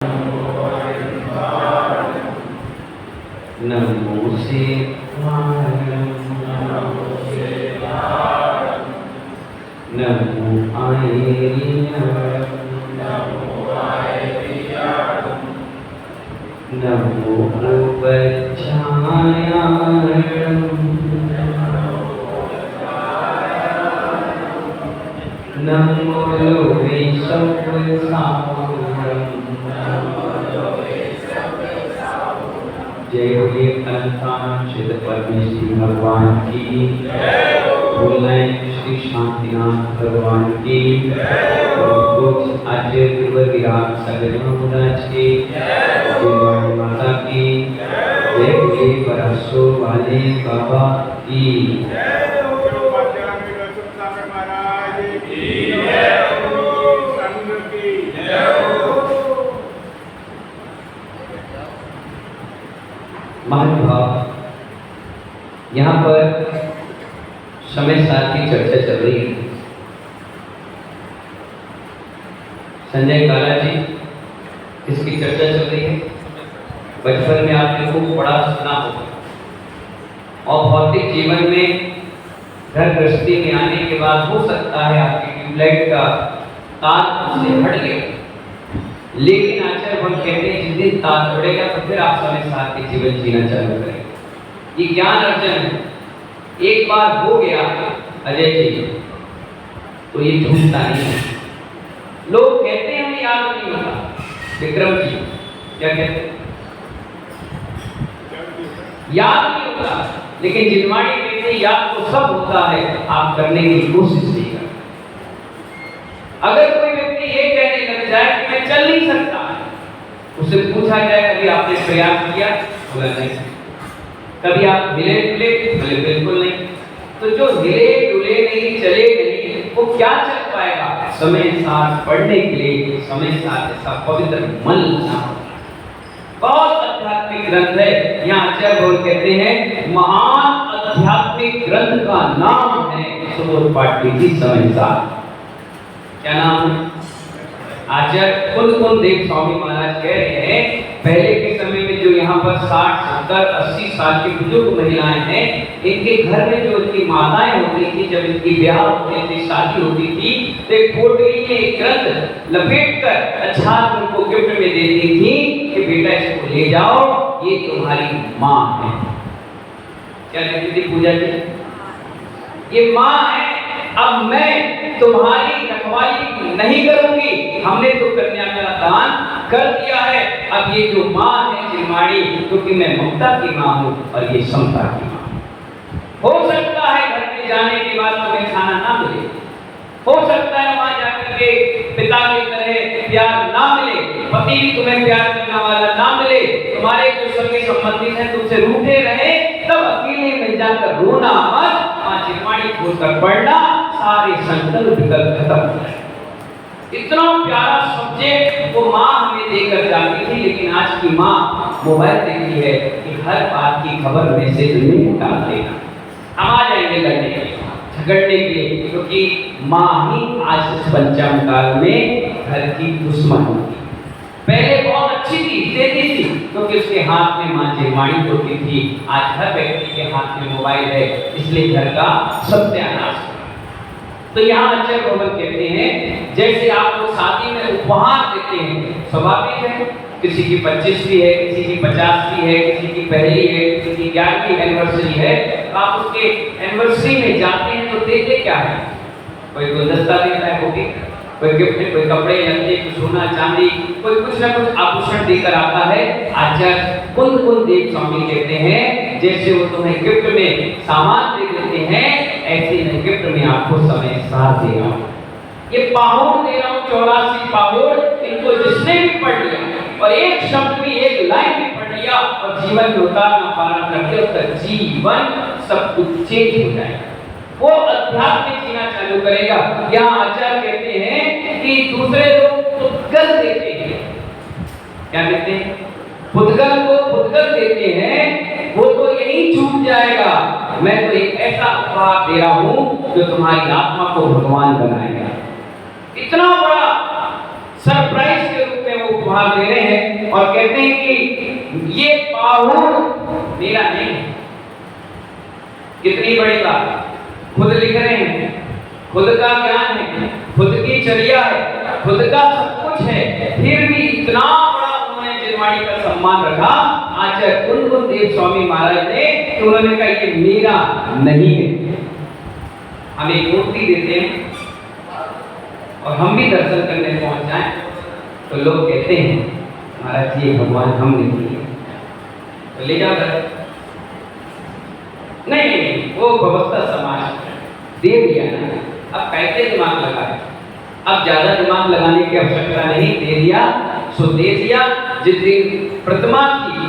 नमो शिवाय नमो नमो उपच्छायाय नमो लोके जय हे अनंतानंद परमेश्वरी भगवान की बोलें श्री शांतिनाथ भगवान की आचार्य गुरुविराग सगरों महाराज की जय माता की जय हे परसो वाले बाबा की महानुभाव, यहाँ पर समय सार की चर्चा चल रही है। संजय काला जी, इसकी चर्चा चल रही है। बचपन में आपने खूब पढ़ा सुना होगा और भौतिक जीवन में घर गृहस्थी में आने के बाद हो सकता है आपकी ट्यूबलाइट का तार उससे हट गया, लेकिन आचार्य हम कहते हैं जिस दिन तार जुड़ेगा तो फिर आप समय साथ के जीवन जीना चालू करेंगे। ये ज्ञान अर्जन है, एक बार हो गया अजय जी तो ये झूठता नहीं है। लोग कहते हैं हमें याद नहीं होता। विक्रम जी क्या कहते हैं? याद नहीं होता, लेकिन जिनवाणी कहते हैं याद तो सब होता है, आप करने की कोशिश नहीं करते। अगर कोई व्यक्ति ये कहने लग जाए कि मैं चल नहीं सकता, उससे पूछा जाए कभी आपने प्रयास किया? बोला नहीं। कभी आप हिले डुले? बोले बिल्कुल नहीं। तो जो हिले डुले नहीं, चले नहीं, वो क्या चल पाएगा? समय साथ पढ़ने के लिए समय साथ ऐसा पवित्र मन होना। बहुत आध्यात्मिक ग्रंथ है। यहाँ आचार्य बोल कहते हैं महान आध्यात्मिक ग्रंथ का नाम है सुबोध पाठी जी समय साथ। क्या नाम है? आचार्य कुंद देव स्वामी महाराज कह रहे हैं पहले के समय में जो यहाँ पर 60, 70, 80 साल की बुजुर्ग महिलाएं हैं, इनके घर में जो इनकी माताएं होती थी, जब इनकी ब्याह होते थे, शादी होती थी, तो एक पोटली में एक ग्रंथ लपेटकर अच्छा उनको गिफ्ट में देती थी कि बेटा इसको ले जाओ, ये तुम्हारी माँ है। क्या कहती थी पूजा जी? ये माँ है, अब मैं तुम्हारी रखवाली नहीं करूंगी, हमने तो कन्या का दान कर दिया है। अब ये जो माँ है जिनवाणी, क्योंकि मैं ममता की माँ हूँ और ये समता की माँ। हो सकता है घर में जाने के बाद तुम्हें खाना ना मिले, हो सकता है वहां जाकर के पिता की तरह प्यार ना मिले, पति भी तुम्हें प्यार करने वाला ना मिले, तुम्हारे जो सगे संबंधी हैं तुमसे रूठे रहे, तब अकेले में जाकर रोना मत, माँ जिनवाणी खोलकर पढ़ना, सारे संकल्प विकल्प खत्म हो जाए। इतना प्यारा सब्जेक्ट वो माँ हमें देकर जाती थी, लेकिन आज की माँ मोबाइल देखती है कि हर बात की खबर मैसेज में डाल देना, हम आ जाएंगे लड़ने के लिए, झगड़ने के लिए, क्योंकि माँ ही आज इस पंचम काल में घर की दुश्मन होती। पहले बहुत अच्छी थी, देती थी, क्योंकि उसके हाथ में माँ जिनवाणी होती थी। आज हर व्यक्ति के हाथ में मोबाइल है, इसलिए घर का सत्यानाश। तो यहाँ आचार्य भगवान कहते हैं जैसे आप लोग शादी में उपहार देते हैं, स्वाभाविक है, किसी की 25वीं है, किसी की 50वीं है, किसी की पहली है, किसी की 11वीं एनिवर्सरी है, तो आप उसके एनिवर्सरी में जाते हैं तो देते क्या है? कोई गुलदस्ता देता है, कोई गिफ्ट, कोई कपड़े, लत्ते, कोई सोना चांदी, कोई कुछ ना कुछ आभूषण देकर आता है। आचार्य कुंद देव स्वामी कहते हैं जैसे वो तुम्हें गिफ्ट में सामान दे देते हैं, ऐसे मैं गिफ्ट में आपको समय साथ दे रहा हूँ। ये पाहुड़ दे रहा हूँ, 84 पाहुड़, इनको जिसने भी पढ़ लिया और एक शब्द भी, एक लाइन भी पढ़ लिया और जीवन में उतारना पालन करके उसका जीवन सब कुछ चेंज हो जाएगा, वो अध्यात्म जीना चालू करेगा। यहाँ आचार्य कहते हैं कि दूसरे लोग पुद्गल देते हैं। क्या कहते हैं? पुद्गल को पुद्गल देते हैं, वो तो यही छूट जाएगा। मैं तो एक ऐसा उपहार दे रहा हूँ जो तुम्हारी आत्मा को भगवान बनाएगा। इतना बड़ा सरप्राइज के रूप में वो उपहार दे रहे हैं और कहते हैं कि ये पाहुन मेरा नहीं है। कितनी बड़ी बात, खुद लिख रहे हैं, खुद का ज्ञान है, खुद की चर्या है, खुद का सब कुछ है, फिर भी इतना बड़ा उन्होंने जिनवाणी का सम्मान रखा आचार्य कुंदन देव स्वामी महाराज ने कि उन्होंने कहा ये मेरा नहीं है। हम एक मूर्ति देते हैं और हम भी दर्शन करने पहुंच जाएं तो लोग कहते हैं महाराज जी भगवान हम नहीं है, तो ले जाओ घर। नहीं, वो व्यवस्था समाज दे दिया ना, अब कैसे दिमाग लगाए, अब ज्यादा दिमाग लगाने की आवश्यकता नहीं, दे दिया सो दे दिया। जिस दिन प्रतिमा थी,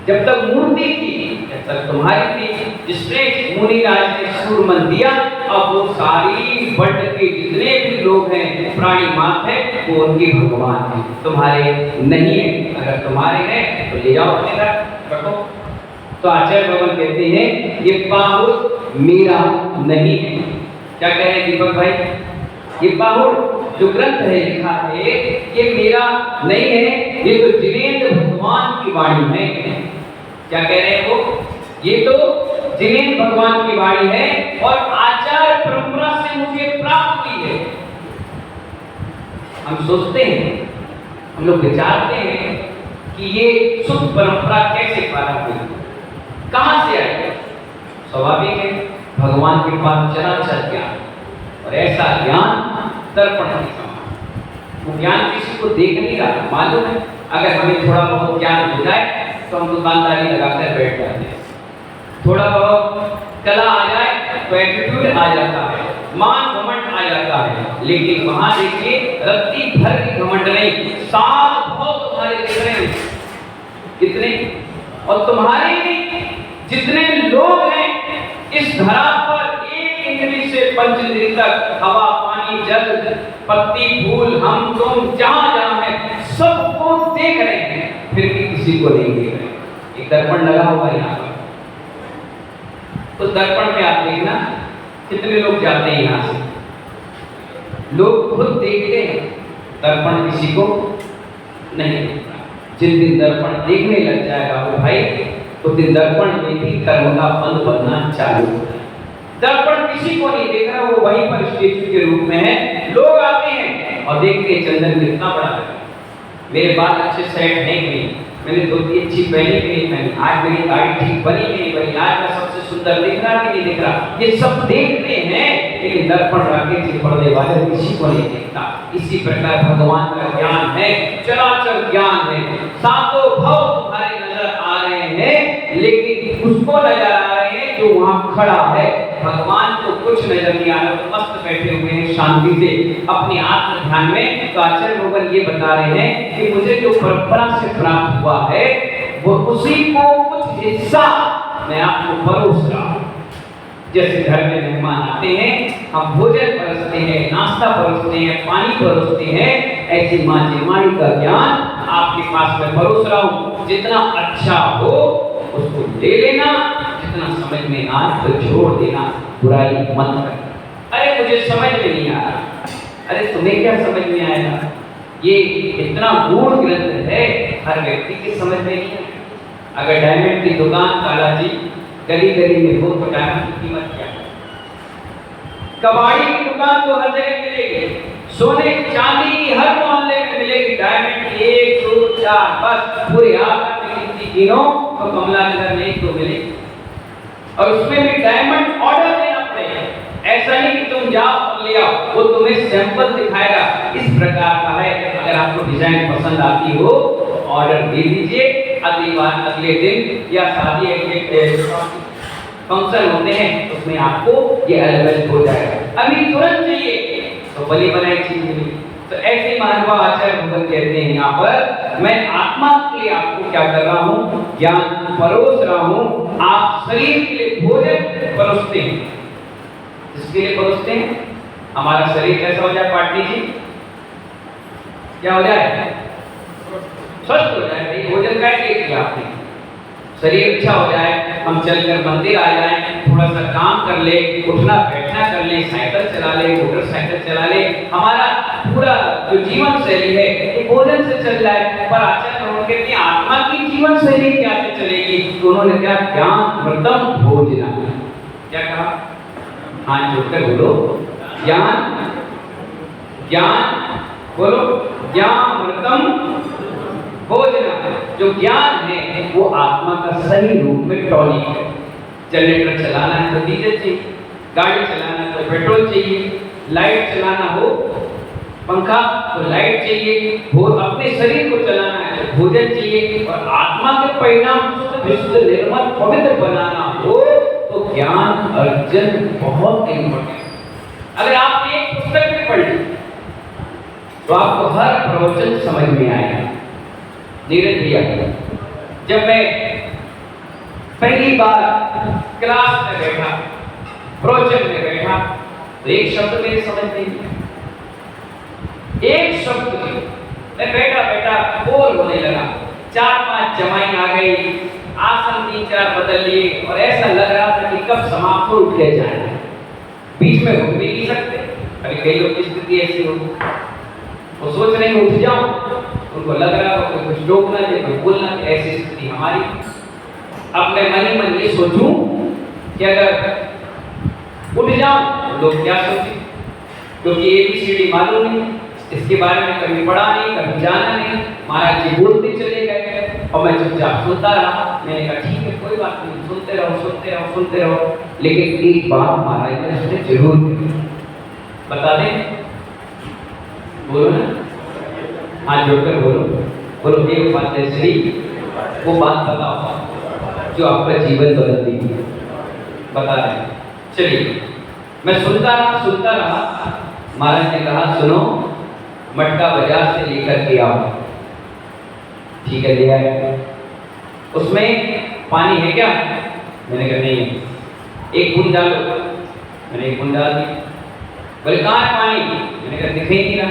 जब तक मूर्ति थी जब तक तुम्हारी थी, जिसने मुनिराज ने सूरमन दिया, अब वो सारी वर्ल्ड के जितने भी लोग हैं प्राणी मात है वो उनके भगवान हैं, तुम्हारे नहीं है। अगर तुम्हारे हैं तो ले जाओ अपने घर रखो। तो आचार्य भगवान कहते हैं ये पाहुन मेरा नहीं है। क्या कह रहे हैं दीपक भाई, ये पाहुन जो ग्रंथ है लिखा है ये मेरा नहीं है, ये तो जिनेंद्र भगवान की वाणी है। क्या कह रहे हैं वो, ये तो जिनेंद्र भगवान की वाणी है और आचार्य परंपरा से मुझे प्राप्त हुई है। हम सोचते हैं, हम लोग विचारते हैं कि ये शुद्ध परंपरा कैसे प्रारंभ हुई, कहां से आई। स्वाभाविक है, भगवान के पास चराचर ज्ञान, और ऐसा ज्ञान दर्पण के समान। वो ज्ञान किसी को देख नहीं रहा, मालूम है अगर हमें थोड़ा बहुत ज्ञान हो जाए तो हम दुकानदारी लगाकर बैठ जाते हैं, थोड़ा बहुत कला आ जाए तो एटीट्यूड आ जाता है, मान घमंड आ जाता है। लेकिन वहां देखिए रत्ती भर की घमंड नहीं, साल बहुत तुम्हारे दिख रहे हैं कितने, और तुम्हारे नहीं जितने लोग हैं इस धरा पर, एक इंद्री से पंच इंद्री तक, हवा पानी जल पत्ती फूल हम तुम जहां जहां है सबको देख रहे हैं, फिर भी किसी को नहीं देख रहे। एक दर्पण लगा हुआ है यहाँ पर, उस दर्पण में आप देखना कितने लोग जाते हैं यहाँ से, लोग खुद देखते हैं, दर्पण किसी को नहीं देखता। जिस दिन दर्पण देखने लग जाएगा वो भाई, उस दिन दर्पण में भी कर्म का फल बनना चालू होता है। दर्पण किसी को नहीं देख रहा, वो वहीं पर स्टेचू के रूप में है। लोग आते हैं और देखते हैं चंदन कितना बड़ा है, मेरे बाल अच्छे सेट हैं कि नहीं, मैंने धोती अच्छी पहनी कि नहीं पहनी, आज मेरी दाढ़ी ठीक बनी कि नहीं बनी, आज मैं सबसे सुंदर दिख रहा कि नहीं दिख रहा, ये सब देखते हैं। लेकिन दर्पण रखे से पढ़ने वाले किसी को नहीं देखता। इसी प्रकार भगवान का ज्ञान है, चराचर ज्ञान है, सातों भव तुम्हारे नजर आ रहे हैं, लेकिन उसको नजर आ रहे हैं जो वहां खड़ा है। भगवान को कुछ नजर नहीं आ रहा, तो मस्त बैठे हुए हैं शांति से अपने आत्म ध्यान में। तो आचार्य भगवान ये बता रहे हैं कि मुझे जो परंपरा से प्राप्त हुआ है वो उसी को कुछ हिस्सा मैं आपको परोस रहा हूं। जैसे घर में मेहमान आते हैं, हम भोजन परोसते हैं, नाश्ता परोसते हैं, पानी परोसते हैं, ऐसी मां जिनवाणी का ज्ञान आपके पास में परोस रहा हूं। जितना अच्छा हो उसको ले लेना, जितना समझ में आए तो छोड़ देना, बुराई मत करना। अरे मुझे समझ में नहीं आ रहा, अरे तुम्हें क्या समझ में आएगा, ये इतना गूढ़ ग्रंथ है, हर व्यक्ति की समझ में नहीं है। अगर डायमंड की दुकान काला जी गली गली में हो तो डायमंड की कीमत क्या है? कबाड़ी की दुकान तो हर जगह मिलेगी, सोने चांदी की हर मोहल्ले में मिलेगी, डायमंड की 1 2 4 बस पूरे आकर में कितनी गिनो तो कमला नगर में एक तो मिलेगी, और उसमें भी डायमंड ऑर्डर देना पड़ेगा। ऐसा नहीं कि तुम जाओ और ले आओ, वो तुम्हें सैंपल दिखाएगा, इस प्रकार का है। अगर आपको डिजाइन पसंद आती हो तो ऑर्डर दे दीजिए, अगली बार अगले दिन या शादी फंक्शन होते हैं उसमें आपको ये अवेलेबल हो जाएगा। अभी तुरंत चाहिए तो बनी बनाई चीज मिली। तो ऐसे मानवा आचार्य भगवान कहते हैं यहाँ पर, मैं आत्मा के लिए आपको क्या कर रहा हूँ, ज्ञान परोस रहा हूँ। आप शरीर के लिए भोजन परोसते हैं, इसके लिए परोसते हैं हमारा शरीर कैसा हो जाए पाटनी जी, क्या हो जाए, स्वस्थ हो जाए। भोजन कैसे किया आपने, शरीर अच्छा हो जाए, हम चलकर मंदिर आ जाएं, थोड़ा सा काम कर ले, उठना बैठना कर ले, साइकिल चला ले, मोटरसाइकिल चला ले, हमारा पूरा जो जीवन शैली है ये भोजन से चल रहा है। पर आचार्य प्रभु कहते हैं आत्मा की जीवन शैली क्या से चलेगी? तो उन्होंने क्या ज्ञान मृतम भोजना क्या कहा? हाथ जोड़कर बोलो ज्ञान, ज्ञान बोलो ज्ञान मृतम भोजना। जो ज्ञान है वो आत्मा का सही रूप में टॉनिक है। जनरेटर चलाना है तो डीजल चाहिए, गाड़ी चलाना है तो पेट्रोल चाहिए, लाइट चलाना हो पंखा तो लाइट चाहिए, अपने शरीर को चलाना है तो भोजन चाहिए, और आत्मा के परिणाम विशुद्ध निर्मल पवित्र बनाना हो तो ज्ञान अर्जन बहुत इम्पोर्टेंट। अगर आप एक पुस्तक में पढ़ लें तो आपको हर प्रवचन समझ में आएगा। नीरज भैया, जब मैं पहली बार क्लास में बैठा, प्रवचन में बैठा, तो एक शब्द मेरे समझ नहीं आया, एक शब्द नहीं। मैं बैठा बैठा बोल होने लगा, 4-5 जमाई आ गई, आसन 3-4 बदल लिए, और ऐसा लग रहा था कि कब समाप्त हो उठ के जाए, बीच में रुक भी नहीं सकते। अभी कई लोग की स्थिति ऐसी हो, वो सोच रहे हैं उठ जाऊं, उनको लग रहा हो कोई कुछ रोकना दे, कोई बोलना दे, ऐसी स्थिति हमारी। अब मैं मन ही मन ये सोचूं कि अगर उठ जाऊं तो लोग क्या सोचें, क्योंकि ABCD मालूम नहीं, इसके बारे में कभी पढ़ा नहीं, कभी जाना नहीं, महाराज जी बोलते चले गए और मैं चुपचाप सुनता रहा। मैंने कहा ठीक है कोई बात नहीं, सुनते रहो सुनते रहो सुनते रहो। लेकिन एक बात महाराज ने उसने जरूर बता दें, बोलो ना, हाथ जोड़कर बोलो, बोलो एक बात है श्री, वो बात बताओ जो आपका जीवन बदल देगी। बता रहे चलिए, मैं सुनता रहा। महाराज ने कहा सुनो, मटका बाजार से लेकर के आओ। ठीक है, ले आया। उसमें पानी है क्या? मैंने कहा नहीं है। एक बूंद डालो। मैंने एक बूंद डाल दी। बोले कहाँ है पानी? मैंने कहा दिख ही नहीं रहा।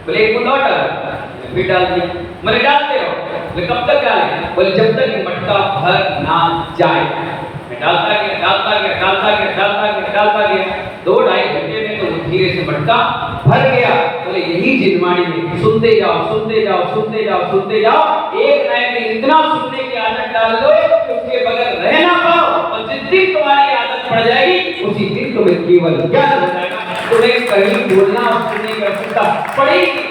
बोले एक बूंद और डालो। फिर डाल दिया। मैंने डालते रहो। बोले कब तक डालें? बोले जब तक ये मटका भर ना जाए। मैं डालता गया 2-2.5 घंटे में तो धीरे से मटका भर गया। बोले यही जिनवाणी में सुनते जाओ, एक नए में इतना सुनने की आदत डाल लो कि उसके बगैर रह ना पाओ, और जिस दिन तुम्हारी आदत पड़ जाएगी उसी दिन तुम्हें केवल ज्ञान हो जाएगा। तुम्हें कहीं बोलना और सुनने की आवश्यकता पड़ेगी।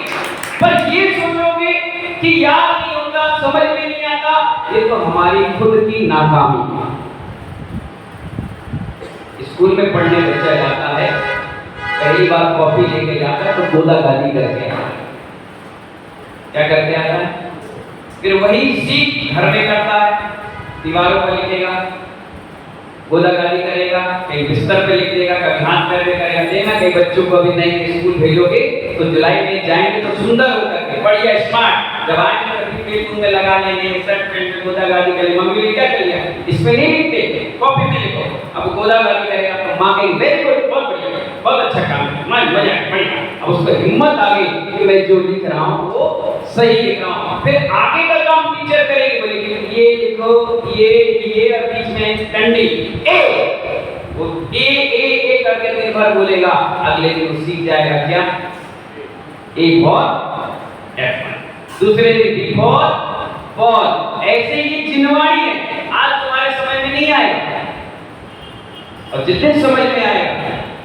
पर ये सोचोगे कि याद नहीं होता, समझ में नहीं आता, ये तो हमारी खुद की नाकामी है। स्कूल में पढ़ने बच्चा जाता है, पहली बार कॉपी लेके जाता है तो गोदा गाली करके आता है। क्या करके आता है? फिर वही सीख घर में करता है, दीवारों पर लिखेगा, गोदा गाली करेगा, कहीं बिस्तर पे लिख देगा, कभी हाथ पैर में करेगा। देना कई बच्चों को अभी नए स्कूल भेजोगे तो जुलाई में जाएंगे तो सुंदर होकर के बढ़िया स्मार्ट, जब आएंगे तो पेट में लगा लेंगे, शर्ट पैंट में गोदा गाली करेंगे। मम्मी ने क्या कर लिया? इसमें नहीं लिखते, कॉपी में लिखो। अब गोदा गाली करेगा तो माँ कहेगी वेरी गुड, बहुत बढ़िया, बहुत अच्छा काम है, मजा बढ़िया। अब उसको हिम्मत आ गई कि मैं जो लिख रहा हूँ वो सही लिख रहा हूँ। फिर आगे का काम टीचर करेगी, बोलेगी ये लिखो, ये और बीच में डंडी ए, वो ए करके दिन भर बोलेगा। अगले दिन वो सीख जाएगा क्या? ए फॉर एप्पल, दूसरे दिन बी फॉर बॉल। ऐसे ये जिनवाणी है, आज तुम्हारे समझ में नहीं आएगा, और जितने समझ में आएगा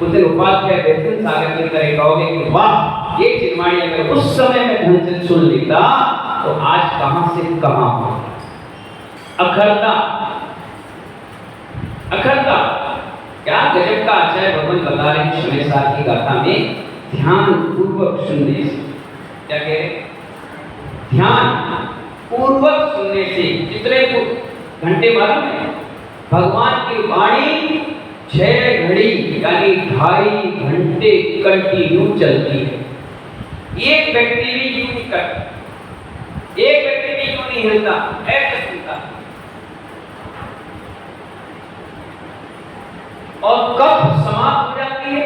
उस दिन उपाध्याय व्यक्ति सागर की तरह कहोगे कि वाह ये जिनवाणी अगर उस समय में ढंग से सुन लेता तो आज कहां से कहां हो। अखरता क्या गजब का आचार्य भगवान बता रहे हैं शनि साल की गाथा में, ध्यान पूर्वक सुनने से। क्या कह रहे? ध्यान पूर्वक सुनने से। कितने घंटे मालूम है? भगवान की वाणी 6 घड़ी यानी 2.5 घंटे कंटिन्यू चलती है। एक व्यक्ति भी यूं नहीं करता, एक व्यक्ति भी यूं नहीं हिलता, ऐसे सुनता। और कब समाप्त हो जाती है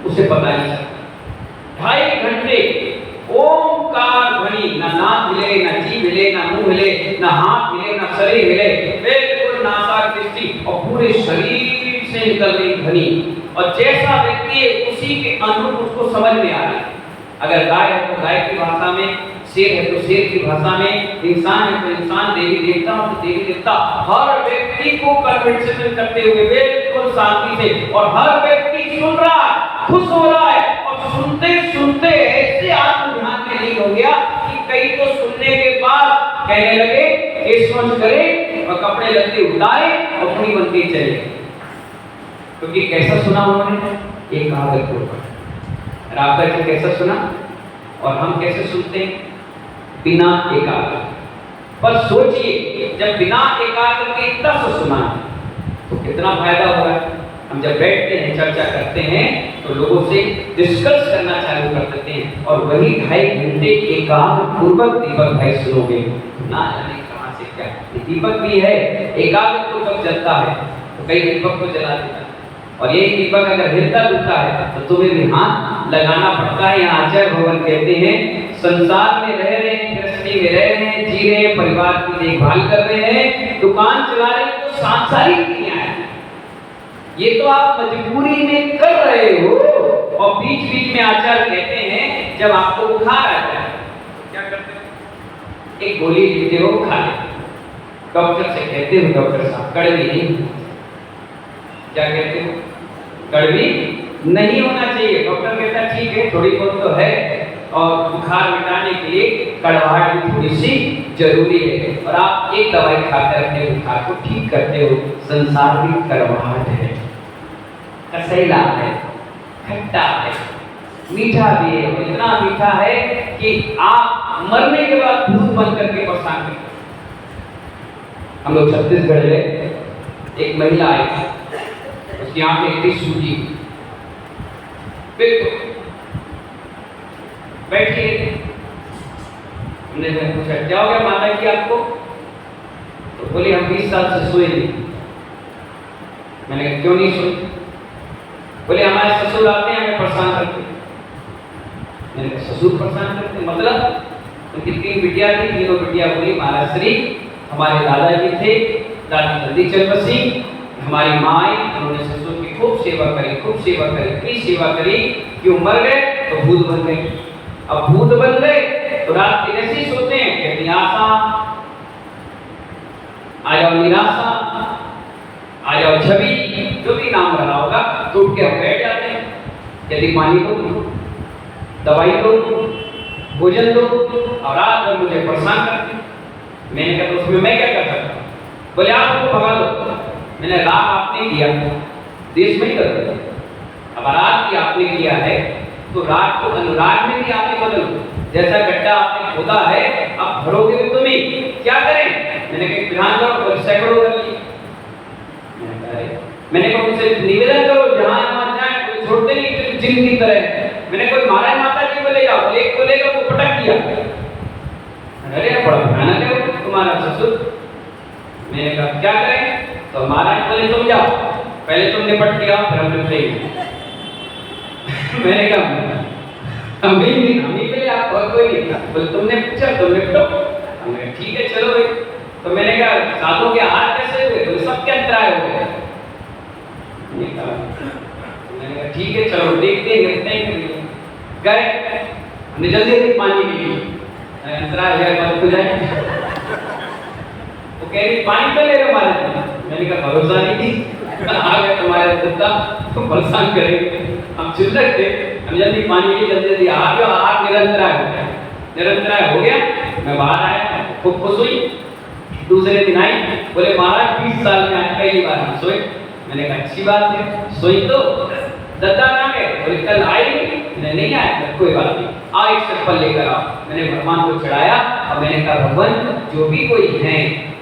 उसे पता नहीं चलता। 2.5 घंटे ओमकार ध्वनि, ना नाक हिले, ना जीभ हिले, ना मुंह हिले, ना हाथ हिले, ना शरीर हिले, बिल्कुल नासा दृष्टि और पूरे शरीर से निकल रही ध्वनि। और जैसा व्यक्ति उस उसी के अनुरूप उसको समझ में आ रही है। अगर गाय है तो गाय की भाषा में, शेर है तो शेर की भाषा में, इंसान है तो इंसान, देवी देवता हो तो देवी देवता, हर व्यक्ति को कन्वर्सेशन करते हुए बिल्कुल शांति से, और हर व्यक्ति सुन रहा है, खुश हो रहा है, और सुनते सुनते ऐसे आत्म ध्यान में लीन हो गया कि कई तो सुनने के बाद कहने लगे केश वंश करे और कपड़े लत्ते उतारे और अपनी बन के चले। क्योंकि कैसा सुना उन्होंने, एक कहावत के ऊपर रावकर जी कैसा सुना, और हम कैसे सुनते हैं, बिना एकाग्र। पर सोचिए जब बिना एकाग्र के इतना सुना तो कितना फायदा होगा। हम जब बैठते हैं चर्चा करते हैं तो लोगों से डिस्कस करना चालू कर देते हैं, और वही 2.5 घंटे एकाग्र पूर्वक दीपक भाई सुनोगे ना जाने कहां से क्या। दीपक भी है एकाग्र पूर्वक जलता है तो कई दीपक को जला देता है, और यही दीपक अगर हिलता डुलता है तो तुम्हें भी हाथ लगाना पड़ता है। यहाँ आचार्य भगवान कहते हैं संसार में रह रहे हैं, गृहस्थी में रह रहे हैं, जी रहे हैं, परिवार की देखभाल कर रहे हैं, दुकान चला रहे हैं, तो सांसारिक क्रिया है, ये तो आप मजबूरी में कर रहे हो। और बीच बीच में आचार्य कहते हैं जब आपको बुखार आ जाए क्या करते हो, एक गोली लेते हो, खा लेते। डॉक्टर से कहते हो डॉक्टर साहब कड़वी नहीं, क्या कहते हो, कड़वी नहीं होना चाहिए। डॉक्टर कहता है ठीक है थोड़ी बहुत तो है, और बुखार मिटाने के लिए कड़वाहट भी थोड़ी सी जरूरी है, और आप एक दवाई खाकर अपने बुखार को ठीक करते हो। संसार भी कड़वाहट है, कसैला है, खट्टा है, मीठा भी है, और इतना मीठा है कि आप मरने के बाद भूत बन करके परेशान करते। हम लोग छत्तीसगढ़ में एक महिला आई, उसकी आंखें इतनी सूजी, बिल्कुल बैठी, हमने पूछा क्या हो गया माता जी आपको, तो बोले हम 20 साल से सोए नहीं। मैंने कहा क्यों नहीं सोए, बोले हमारे ससुर आते हैं हमें परेशान करते। मैंने कहा ससुर परेशान करते मतलब, उनकी 3 बिटिया थी, तीनों बिटिया बोली महाराज श्री हमारे दादाजी थे, दादी जल्दी चल बसी, हमारी माँ आई, उन्होंने ससुर की खूब सेवा करी, खूब सेवा करी, इतनी सेवा करी कि वो मर गए तो भूत बन गए। अब भूत बन गए तो रात के ऐसे सोते हैं कि निराशा आ जाओ, निराशा आ जाओ, छवि जो भी नाम रहा होगा, तो उठ के हम बैठ जाते हैं। यदि पानी दो, दवाई दो, भोजन दो, और रात भर मुझे परेशान करते। मैंने कहा तो उसमें मैं क्या कर सकता हूँ, बोले आप उनको भगा दो। मैंने रात आपने किया, देश में ही कर दो। अब रात की आपने किया है तो रात को अनुराग में भी आपने बदल दो। जैसा गड्ढा आपने खोदा है अब भरोगे भी तुम ही, क्या करें। मैंने कहा विधान करो, सैकड़ों कर लिए। मैंने कहा उनसे निवेदन करो जहां वहां जाए, कोई छोड़ते नहीं तो जिन की तरह। मैंने कोई महाराज माता जी को ले जाओ, एक को लेकर वो पटक दिया। अरे बड़ा भयानक है तुम्हारा ससुर। मैंने कहा क्या करें, तो महाराज बोले तुम जाओ, पहले तुम निपट के आओ फिर हम निपटेंगे। मैंने कहा हम ही आप और कोई नहीं था, बोले तुमने पूछा तुम निपटो। हमने ठीक है चलो भाई। तो मैंने कहा साधु के हाथ कैसे हुए, तो सबके अंतराय हो गए। मैंने कहा ठीक है चलो देखते हैं निपटते हैं। गए, हमने जल्दी जल्दी पानी पी लिया, अंतराय हो गया बंद हो जाए। वो कह रही पानी तो ले रहे हमारे। मैंने कहा भरोसा नहीं थी, आ गए तुम्हारे दत्ता तो परेशान करेंगे। हम चिल्लक थे, हम जल्दी पानी लिए, जल्दी जल्दी आ गया। आग निरंतराय हो गया, निरंतराय हो गया। मैं बाहर आया, खूब खुश हुई। दूसरे दिन आई, बोले महाराज 20 साल में आज पहली बार हम सोए। मैंने कहा अच्छी बात है, सोई तो दत्ता कहाँ गए, बोले कल आई नहीं आया, कोई बात नहीं, आ एक चप्पल लेकर आओ। मैंने भगवान को चढ़ाया और मैंने कहा भगवान जो भी कोई है,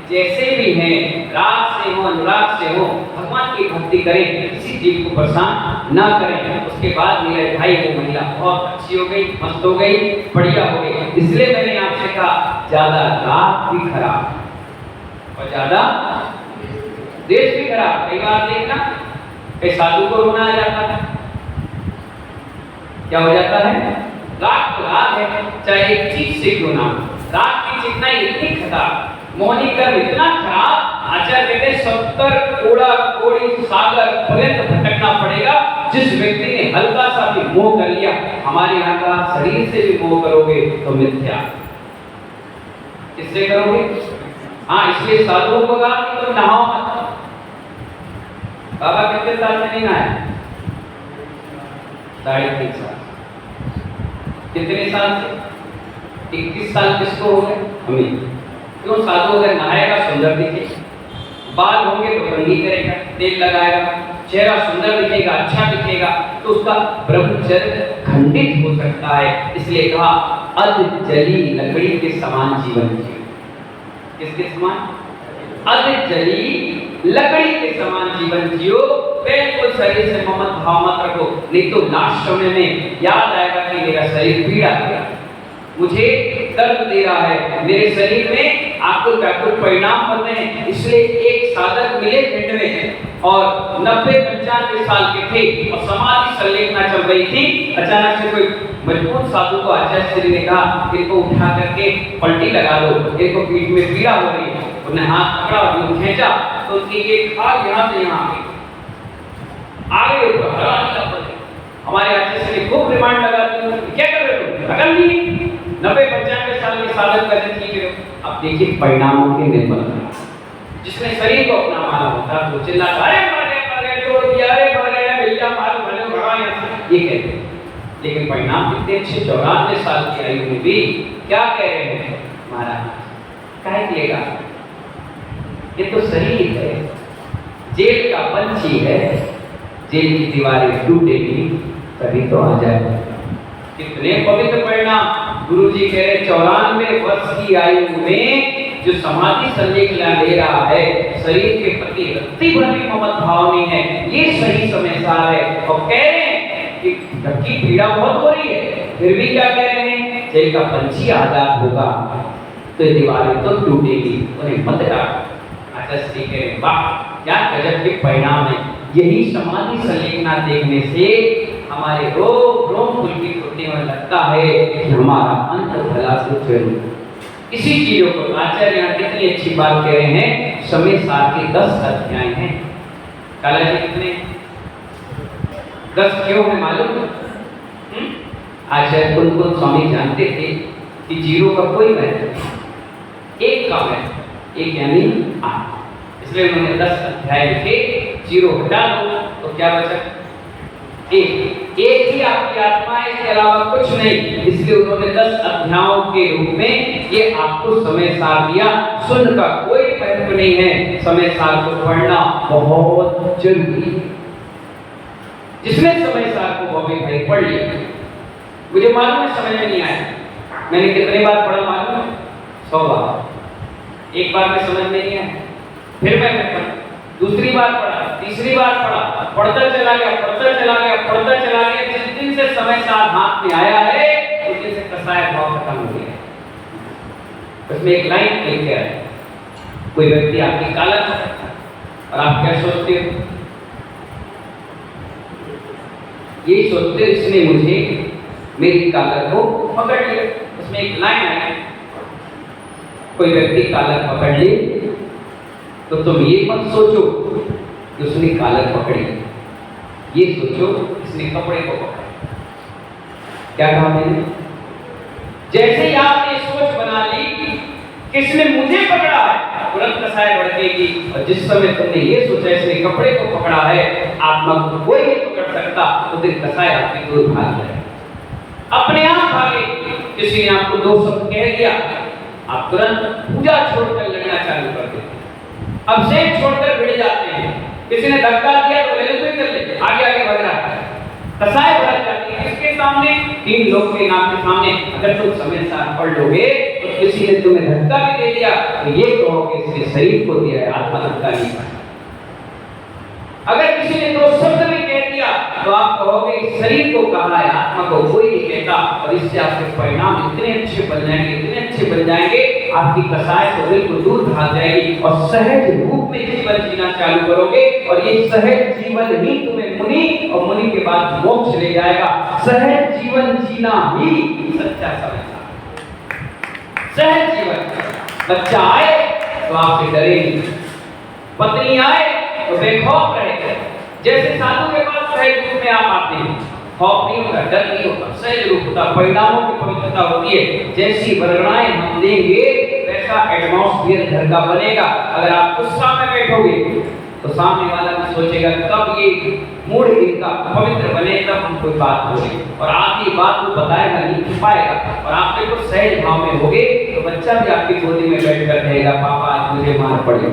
जैसे भी हैं, राग से हो अनुराग से हो, भगवान की भक्ति करें, किसी जीव को परेशान ना करें। उसके बाद मेरे भाई वो महिला बहुत अच्छी हो गई, मस्त हो गई, बढ़िया हो गई। इसलिए मैंने आपसे कहा ज्यादा राग भी खराब और ज्यादा देश भी खराब। कई बार देखना कई साधु को रोना आ जाता है, क्या हो जाता है, राग तो राग है, चाहे एक चीज से क्यों ना। राग की चिकनाई इतनी खराब, मोहनी कर्म इतना खराब, आचार्य कहते 70 कोड़ा कोड़ी सागर पर्यंत भटकना पड़ेगा जिस व्यक्ति ने हल्का सा भी मोह कर लिया, हमारे यहाँ का शरीर से भी मोह करोगे तो मिथ्या। किससे करोगे? हाँ, इसलिए साधुओं को कहा कि तुम नहाओ मत। बाबा कितने साल से नहीं नहाए? 3.5 साल। कितने साल से? 21 साल किसको हो गए? हमें। क्यों? साधु अगर नहाएगा सुंदर दिखे, बाल होंगे तो रंगी करेगा, तेल लगाएगा, चेहरा सुंदर दिखेगा, अच्छा दिखेगा, तो उसका ब्रह्मचर्य खंडित हो सकता है। इसलिए कहा अध जली लकड़ी के समान जीवन जियो। किसके समान? अध जली लकड़ी के समान जीवन जियो। बिल्कुल शरीर से ममत भाव मत रखो, नहीं तो लास्ट समय में याद आएगा कि मेरा शरीर पीड़ा गया, मुझे दर्द दे रहा है, मेरे शरीर में आपको क्या कुछ परिणाम बनते हैं। इसलिए एक साधक मिले पिंड में और 90-95 साल के थे और समाधि संलेखना चल रही थी। अचानक से कोई मजबूत साधु को आचार्य श्री ने कहा, इनको उठा करके पलटी लगा दो, इनको पीठ में पीड़ा हो रही है। उन्हें हाथ पकड़ा और खींचा तो उनकी एक खाल यहाँ से यहाँ आगे ऊपर हमारे आचार्य श्री ने खूब रिमांड लगा दी, क्या कर रहे हो? अगर नहीं 90-95 साल के साधक कैसे ठीक है। अब देखिए परिणामों के निर्भर। जिसने शरीर को अपना माना होता तो चिल्लाता अरे मारे छोड़ दिया, अरे मारे भैया मारो भले भगा यहाँ से, ये कहते हैं। लेकिन परिणाम कितने अच्छे, 94 साल की आयु में भी क्या कह रहे हैं? महाराज क्या किएगा, ये तो शरीर है, जेल का पंछी है, जेल की दीवारें टूटेगी तभी तो आ जाएगा। कितने पवित्र परिणाम। गुरु जी कह रहे 94 वर्ष की आयु में जो समाधि संलेखना ले रहा है, शरीर के प्रति रत्ती भर भी ममत भाव नहीं है, ये सही समय सार है। और कह रहे हैं कि धक्की पीड़ा बहुत हो रही है, फिर भी क्या कह रहे हैं? जेल का पंछी आजाद होगा तो ये दीवारें तो टूटेगी, उन्हें मत डालो। आचार्य कह रहे वाह क्या गजब के परिणाम है। यही समाधि संलेखना देखने से हमारे रोम रोम पुलकित होने में लगता है कि हमारा अंत भला से जरूर। इसी चीजों को आचार्य यहाँ कितनी अच्छी बात कह रहे हैं। समय सार के 10 अध्याय हैं। काला जी कितने? 10 क्यों है मालूम? आचार्य कुल स्वामी जानते थे कि जीरो का कोई महत्व नहीं, एक का महत्व, एक यानी 8। इसलिए उन्होंने 10 अध्याय लिखे। जीरो हटा दो तो क्या बचा? एक ही आपकी आत्मा है, इसके अलावा कुछ नहीं। इसलिए उन्होंने 10 अध्यायों के रूप में ये आपको समय सार दिया। सुन का कोई महत्व नहीं है, समय सार को पढ़ना बहुत जरूरी है। जिसने समय सार को बॉबी भाई पढ़ लिया, मुझे मालूम है समझ में नहीं आया, मैंने कितने बार पढ़ा मालूम है? 100 बार। एक बार में समझ में नहीं आया, फिर मैं पढ़ा, दूसरी बार पढ़ा, तीसरी बार पढ़ा, पढ़ता चला गया। जिस दिन से समय सार हाथ में आया है उस दिन से कसाय भाव खत्म हो गया। उसमें एक लाइन लिख के है, कोई व्यक्ति आपकी कालक और आप क्या सोचते हो? यही सोचते हो इसने मुझे मेरी कालक को पकड़ लिया। उसमें एक लाइन है, कोई व्यक्ति कालक पकड़ ले तो तुम ये मत सोचो कि उसने कालक पकड़ी, ये सोचो इसने कपड़े को पकड़ा। क्या कहा मैंने? जैसे ही आपने सोच बना ली किसने मुझे पकड़ा है, तुरंत कसाय भड़केगी। और जिस समय तुमने ये सोचा इसने कपड़े को पकड़ा है, आत्मा को कोई नहीं पकड़ सकता, तो फिर कसाय आपकी दूर भाग जाए, अपने आप भागे। किसी ने आपको 2 शब्द कह दिया, आप तुरंत पूजा छोड़कर लड़ना चालू कर देते, अभिषेक छोड़कर भिड़ जाते हैं। किसी ने धक्का दिया तो ले ले कर ले, आगे बढ़ रहा है, कसाय भड़क जाती है। इसके सामने 3 लोग के नाम के सामने अगर तुम समय सार पढ़ लोगे तो किसी ने तुम्हें धक्का भी दे दिया तो ये कहोगे इसने शरीर को दिया है, आत्मा धक्का नहीं पाया। अगर किसी ने 2 शब्द भी कह दिया तो आप कहोगे शरीर को कहा है, आत्मा को कोई नहीं कहता। और इससे आपके परिणाम इतने अच्छे बन जाएंगे, आपकी कसाय तो बिल्कुल दूर भाग जाएगी और सहज रूप में जीवन जीना चालू करोगे। और ये सहज जीवन ही तुम्हें मुनि और मुनि के बाद मोक्ष ले जाएगा। सहज जीवन जीना ही सच्चा समझना। सहज जीवन, बच्चा आए तो आपसे डरेगी, पत्नी आए तो बेखौफ रहेगा। जैसे साधु के पास अपग्रेड रूप में आप आते हैं। खौफ नहीं होता, डर नहीं होता, सहज रूप होता, परिणामों की पवित्रता होती है। जैसी वर्णनाएं हम देंगे वैसा एटमॉस्फेयर घर का बनेगा। अगर आप गुस्सा में बैठोगे तो सामने वाला भी सोचेगा कब ये मूड इनका पवित्र बने तब हम कोई बात बोले, और आपकी बात को बताएगा नहीं, छुपाएगा। और आप बिल्कुल सहज भाव में होगे तो बच्चा भी आपकी गोदी में बैठकर कहेगा पापा आज मुझे मार पड़ी,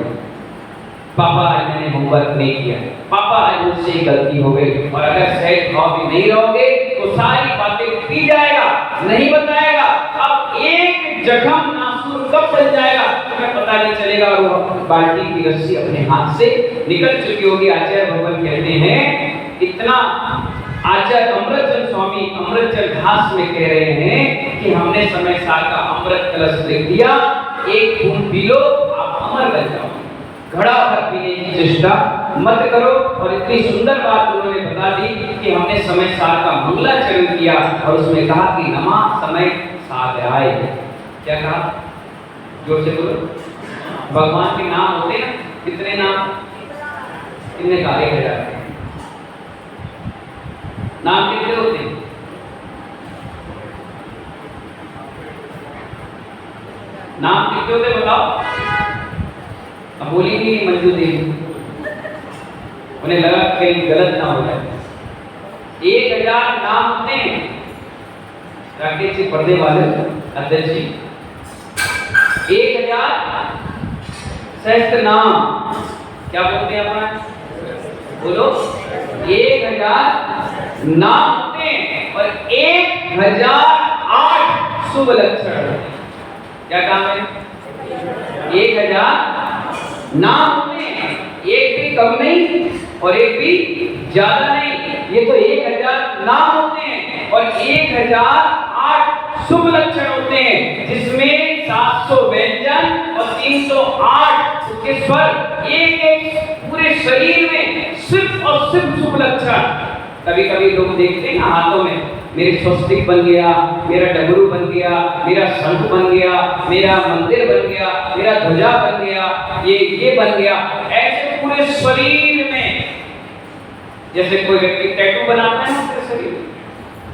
पापा आज मैंने होमवर्क नहीं किया, पापा आज मुझसे गलती हो गई। और अगर सहज भाव में नहीं रहोगे तो सारी बातें पी जाएगा, नहीं बताएगा। अब एक जख्म नासूर कब बन जाएगा तुम्हें पता नहीं चलेगा, और वो बाल्टी की रस्सी अपने हाथ से निकल चुकी होगी। आचार्य भगवान कहते हैं इतना आचार्य अमृतचंद स्वामी अमृतचंद घास में कह रहे हैं कि हमने समय सार का अमृत कलश लिख दिया, एक बूंद पी लो आप अमर बन जाओ, घड़ा भर पीने की चेष्टा मत करो। और इतनी सुंदर बात उन्होंने बता दी कि हमने समय सार का मंगलाचरण किया और उसमें कहा कि नमा समय साधराय। क्या कहा? जोर से बोलो। भगवान के नाम होते हैं, कितने नाम? कितने का? 1000 नाम कितने होते हैं? नाम कितने होते बताओ? अब बोली नहीं मंजू देवी, उन्हें लगा कहीं गलत ना हो जाए। 1000 नाम होते हैं। राकेश जी पर्दे वाले अध्यक्ष जी, 1000 सहस्त्र नाम क्या बोलते हैं अपना? बोलो। 1000 नाम होते हैं और 1008 शुभ लक्षण। क्या काम है? 1000 नाम होते हैं, एक भी कम नहीं और एक भी ज्यादा नहीं। ये तो 1000 नाम होते हैं और 1008 शुभ लक्षण होते हैं, जिसमें 700 व्यंजन और 308 उसके स्वर, एक पूरे शरीर में सिर्फ और सिर्फ शुभ लक्षण। कभी कभी लोग देखते हैं ना हाथों में, मेरे स्वस्तिक बन गया, मेरा डमरू बन गया, मेरा शंख बन गया, मेरा मंदिर बन गया, मेरा ध्वजा बन गया, ये बन गया। ऐसे पूरे शरीर में, जैसे कोई व्यक्ति टैटू बनाता है ना पूरे शरीर में,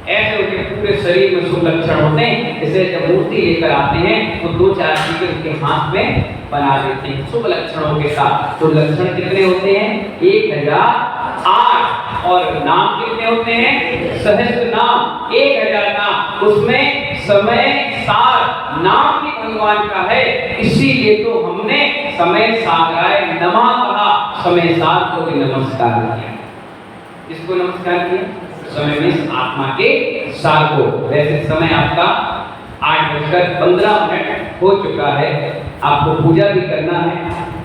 ऐसे उनके पूरे शरीर में शुभ लक्षण होते हैं। जैसे जब मूर्ति लेकर आते हैं तो 2-4 चीजें उनके हाथ में बना देते हैं शुभ लक्षणों के साथ। तो लक्षण कितने होते हैं? 1008। और नाम कितने होते हैं? सहस्त्र नाम, 1000 नाम। उसमें समय सार नाम भी भगवान का है, इसीलिए तो हमने समय साराय नमा कहा, समय सार को भी नमस्कार किया। किसको नमस्कार किया? समय में आत्मा के सार को। वैसे समय आपका 8:15 हो चुका है। आपको पूजा भी करना है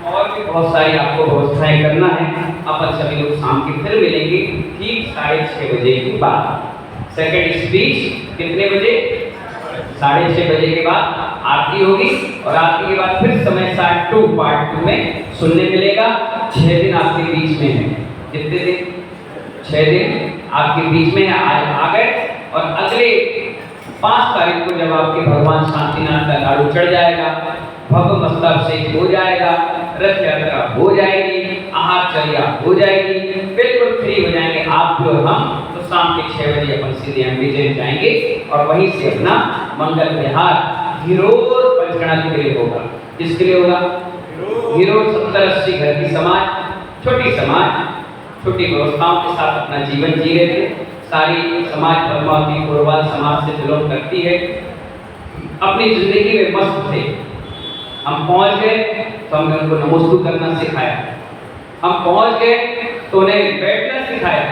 और भी बहुत सारी आपको व्यवस्थाएं करना है। अपन सभी लोग शाम के फिर मिलेंगे ठीक 6:30 बजे के बाद। सेकंड स्पीच कितने बजे? 6:30 बजे के बाद आरती होगी और आरती के बाद फिर समय सार 2 पार्ट 2 में सुनने मिलेगा। 6 दिन आपके बीच में है। कितने दिन? 6 दिन आपके बीच में है। आज आ गए और अगले 5 तारीख को जब आपके भगवान शांतिनाथ का लाडू चढ़ जाएगा, भव्य मस्तकाभिषेक हो जाएगा, रथ यात्रा हो जाएगी, आहारचर्या हो जाएगी, बिल्कुल फ्री हो जाएंगे आप भी और हम। तो शाम के 6 बजे अपन सीधे विजय जाएंगे और वहीं से अपना मंगल विहार हीरोर पंचगणा के लिए होगा। किसके लिए होगा? हीरोर 70-80 घर की समाज, छोटी समाज, छोटी व्यवस्थाओं के साथ अपना जीवन जी रहे थे। सारी समाज पद्मावती पूर्वाल समाज से बिलोंग करती है, अपनी जिंदगी में मस्त थे। हम पहुंच गए तो हमने उनको नमस्कार करना सिखाया, हम पहुंच गए तो उन्हें बैठना सिखाया,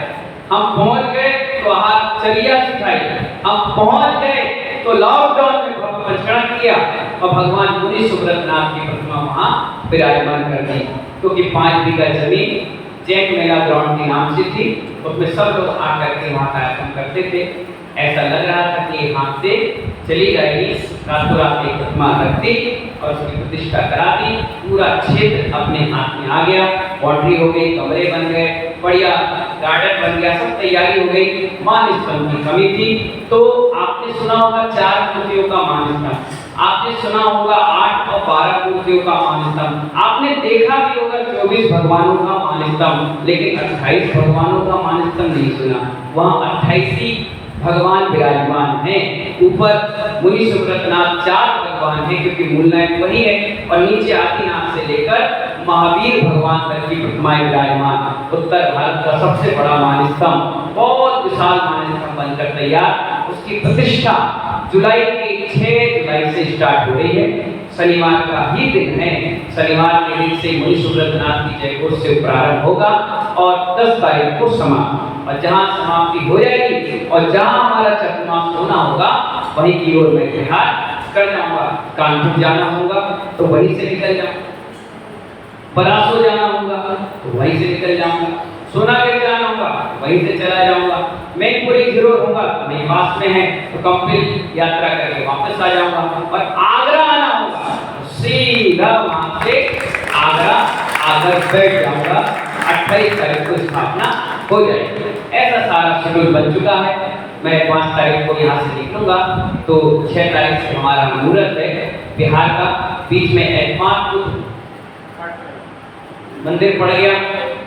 हम पहुंच गए तो आहारचर्या सिखाई, हम पहुंच गए तो लॉकडाउन में पंचगणा किया और भगवान मुनि सुब्रतनाथ की प्रतिमा वहां विराजमान कर दी। क्योंकि 5 बीघा जमीन जैन मेला ग्राउंड के नाम से थी, उसमें सब लोग आकर के वहाँ कार्यक्रम करते थे। ऐसा लग रहा था कि हाथ से चली जाएगी, रातों रात एक प्रतिमा रख दी और उसकी प्रतिष्ठा करा दी। पूरा क्षेत्र अपने हाथ में आ गया। बाउंड्री हो गई, कमरे बन गए, बढ़िया गार्डन बन गया, सब तैयारी हो गई। मानस्तंभ की कमी थी। तो आपने सुना होगा 4 मूर्तियों का मानस्तंभ, आपने सुना होगा 8 और 12 मूर्तियों का मानस्तंभ, आपने देखा भी होगा 24 भगवानों का मानस्तंभ, लेकिन 28 भगवानों का मानस्तंभ नहीं सुना। वहाँ 28 ही भगवान विराजमान हैं। ऊपर मुनि सुब्रतनाथ 4 भगवान हैं, क्योंकि मूल नायक वही है, और नीचे आदिनाथ से लेकर महावीर भगवान तक की प्रतिमाएं विराजमान। उत्तर भारत का सबसे बड़ा मानस्तंभ, बहुत विशाल मानस्तंभ बनकर तैयार। उसकी प्रतिष्ठा जुलाई की 6 जुलाई से स्टार्ट हो रही है। शनिवार का ही दिन है। शनिवार के दिन से मुनि सुब्रतनाथ की जयघोष से प्रारंभ होगा और 10 तारीख को समाप्त। और जहां समाप्ति हो जाएगी और जहां हमारा चतुर्मास होना होगा, वहीं की ओर मैं बिहार कर जाऊंगा। कानपुर जाना होगा तो वहीं से निकल जाऊंगा, बरासो जाना होगा तो वहीं से निकल जाऊंगा, सोनागढ़ जाना होगा वहीं से चला जाऊंगा, मैनपुरी जरूर होगा तो मेरे पास में है, तो कंप्लीट यात्रा करके वापस आ जाऊंगा। और आगरा आना होगा तो सीधा वहां से आगरा आकर बैठ जाऊंगा। 28 तारीख को स्थापना हो जाएगी। ऐसा सारा शेड्यूल बन चुका है। मैं 5 तारीख को यहाँ से निकलूंगा, तो 6 तारीख से हमारा मुहूर्त है बिहार का। बीच में एडमांड मंदिर पड़ गया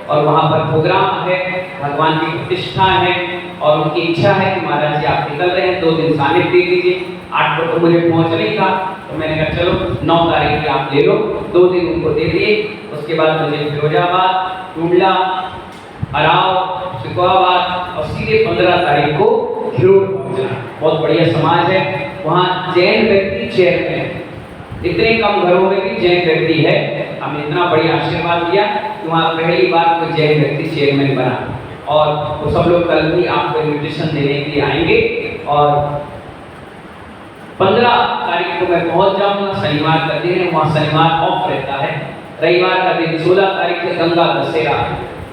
और वहाँ पर प्रोग्राम है, भगवान की प्रतिष्ठा है, और उनकी इच्छा है कि महाराज जी आप निकल रहे हैं, 2 दिन सानिध्य दे दीजिए। 8 को तो मुझे पहुँचना ही था, तो मैंने कहा चलो 9 तारीख की आप ले लो, 2 दिन उनको दे दिए। उसके बाद मुझे फिरोजाबाद, टुंडला, अराव, शिकोहाबाद और सीधे 15 तारीख को खिरोड़ पहुंचना। बहुत बढ़िया समाज है वहाँ, जैन व्यक्ति चेयरमैन है। इतने कम घरों में भी जैन व्यक्ति है। हमें इतना बढ़िया आशीर्वाद दिया कि वहाँ पहली बार कोई जैन व्यक्ति चेयरमैन बना। और वो सब लोग कल भी आपको इन्विटेशन देने के लिए आएंगे। और 15 तारीख को मैं पहुंच जाऊंगा, शनिवार का दिन है, वहाँ शनिवार ऑफ रहता है। रविवार का दिन 16 तारीख से गंगा दशहरा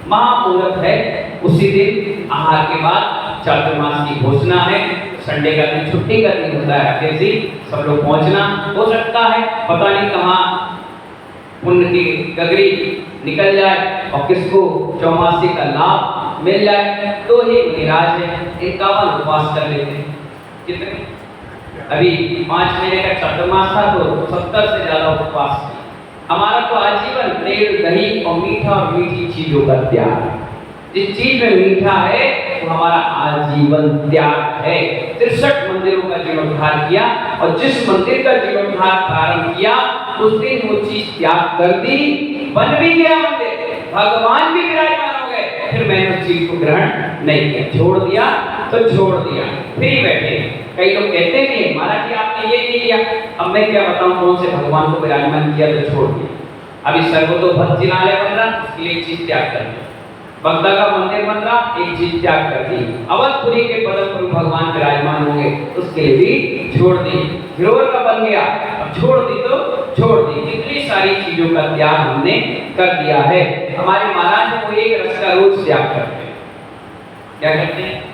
महामुहूर्त है। उसी दिन आहार के बाद चातुर्मास की घोषणा है। संडे का दिन छुट्टी का दिन होता है, कैसे सब लोग पहुंचना हो सकता है, पता नहीं कहाँ पुण्य की गगरी निकल जाए और किसको चौमासी का लाभ मिल जाए। तो ही निराश है। 51 उपवास कर लेते हैं। कितने? अभी 5 महीने का चातुर्मास था तो 70 से ज्यादा उपवास। हमारा तो आजीवन तेल, दही और मीठा और मीठी चीजों का त्याग है। जिस चीज में मीठा है वो हमारा आजीवन त्याग है। 63 मंदिरों का जीर्णोद्धार किया, और जिस मंदिर का जीर्णोद्धार प्रारंभ किया उस दिन वो चीज त्याग कर दी, बन भी गया मंदिर, भगवान भी विराजमान हो गए। फिर मैंने उस चीज को ग्रहण नहीं किया, छोड़ दिया तो छोड़ दिया, फिर बैठे। कई लोग कहते हैं महाराज जी आपने ये नहीं किया। अब मैं क्या बताऊं कौन से भगवान को विराजमान किया तो छोड़ दिया। अभी सर्वतोभद्र जिनालय बन रहा, उसके लिए एक चीज त्याग कर दी। बगदा का मंदिर बन रहा, एक चीज त्याग कर दी। अवधपुरी के पदम पर भगवान विराजमान होंगे, उसके लिए भी छोड़ दी। घिरोर का बन गया, अब छोड़ दी तो छोड़ दी। इतनी सारी चीजों का त्याग हमने कर दिया है। हमारे महाराज वो एक रस का रोज त्याग करते हैं। क्या करते हैं?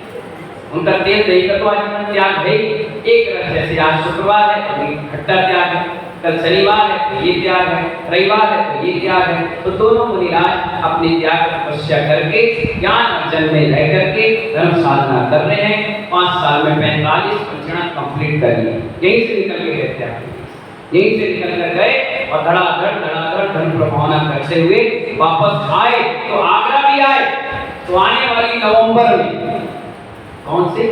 उनका तेल दही का तो आजीवन त्याग है। एक रस, जैसे आज शुक्रवार है तो खट्टा त्याग है, कल शनिवार है तो ये त्याग है, रविवार है तो ये त्याग है। तो दोनों मुनिराज अपनी त्याग तपस्या करके ज्ञान अर्जन में रह करके धर्म साधना कर रहे हैं। 5 साल में 45 पंचणा कंप्लीट कर लिए। यहीं से निकल के गए त्याग, यहीं से निकल कर गए और धड़ाधड़ धर्म प्रभावना करते हुए वापस आए। तो आगरा भी आए। तो आने वाली नवंबर में, कौन से?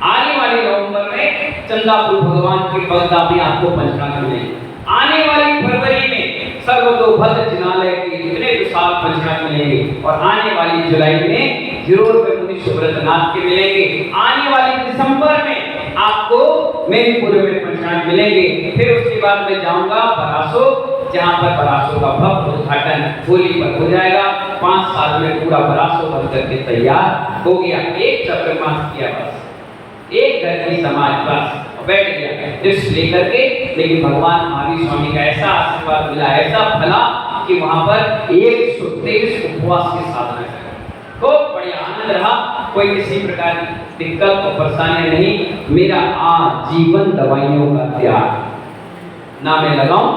आने वाले नवंबर में चंदापुर भगवान के बगदा भी आपको पंचना मिलेगी। आने वाली फरवरी में सर्वतोभद्र जिनालय के इतने विशाल पंचना मिलेंगे। और आने वाली जुलाई में घिरोर पे मुनि सुब्रतनाथ के मिलेंगे। आने वाली दिसंबर में आपको मैनपुर में पंचना मिलेंगे। फिर उसके बाद मैं जाऊंगा बरासो, जहाँ पर बरासो का भव्य उद्घाटन होली पर हो जाएगा। 5 साल में पूरा बरासो बन करके तैयार हो गया। एक चतुर्मास किया बस, एक घर की समाज बस बैठ गया जिस लेकर के। लेकिन भगवान महावीर स्वामी का ऐसा आशीर्वाद मिला, ऐसा फला कि वहां पर 123 उपवास की साधना करें। खूब बढ़िया आनंद रहा, कोई किसी प्रकार की दिक्कत और परेशानी नहीं। मेरा आजीवन दवाइयों का त्याग, ना मैं लगाऊं,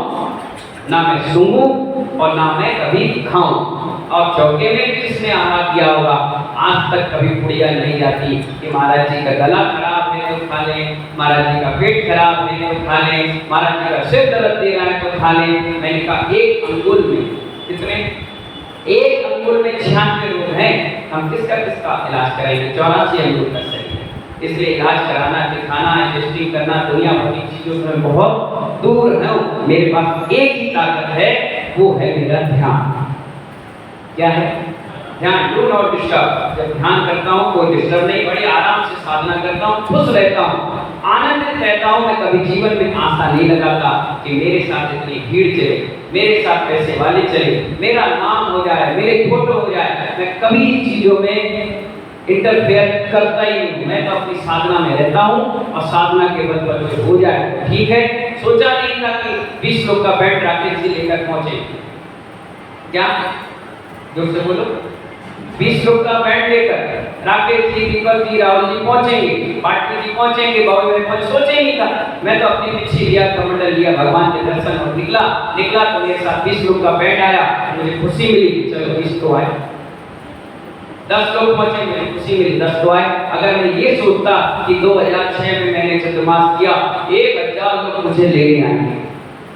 ना मैं सूंघूं और ना मैं कभी खाऊं। और चौके में भी जिसने आहार किया होगा, आज तक कभी पुड़िया नहीं जाती कि महाराज जी का गला खराब है तो खा लें, महाराज जी का पेट खराब है तो खा लें, महाराज जी का सिर दर्द दे रहा है तो खा लें। मैंने कहा एक अंगुल में कितने, एक अंगुल में 96 रोग हैं, हम किसका इलाज कराएंगे? 84 अंगुल का शरीर है। इसलिए इलाज कराना, दिखाना, टेस्टिंग करना दुनिया भर की चीजों से बहुत दूर है। मेरे पास एक ही ताकत है, वो है मेरा ध्यान। क्या है? ध्यान। Do not disturb. जब ध्यान करता हूँ कोई डिस्टर्ब नहीं, बड़ी आराम से साधना करता हूँ, खुश रहता हूँ, आनंदित रहता हूँ। मैं कभी जीवन में आशा नहीं लगाता कि मेरे साथ इतनी भीड़ चले, मेरे साथ पैसे वाले चले, मेरा नाम हो जाए, मेरे फोटो हो जाए। मैं कभी चीजों में इंटरफेयर करता ही नहीं। मैं तो अपनी साधना में रहता हूँ और साधना के बल पर जो हो जाए ठीक है। सोचा नहीं था कि 20 लोग का बैंड राकेश जी लेकर पहुंचे। क्या जोर से बोलो? 20 लोग का बैंड लेकर राकेश जी, दीपक जी, राहुल जी पहुंचेंगे, पाटिल जी पहुंचेंगे, बाबू भाई पहुंचे, सोचे ही नहीं था। मैं तो अपनी पिछली लिया, कमंडल लिया, भगवान के दर्शन और निकला तो मेरे साथ 20 लोग का बैंड आया, मुझे खुशी मिली। चलो 20 तो आए, 10 लोग पहुंचे, मुझे खुशी मिली, 10 तो आए। अगर मैं ये सोचता कि 2006 में मैंने चतुर्मास किया, 1000 लोग मुझे लेने आएंगे,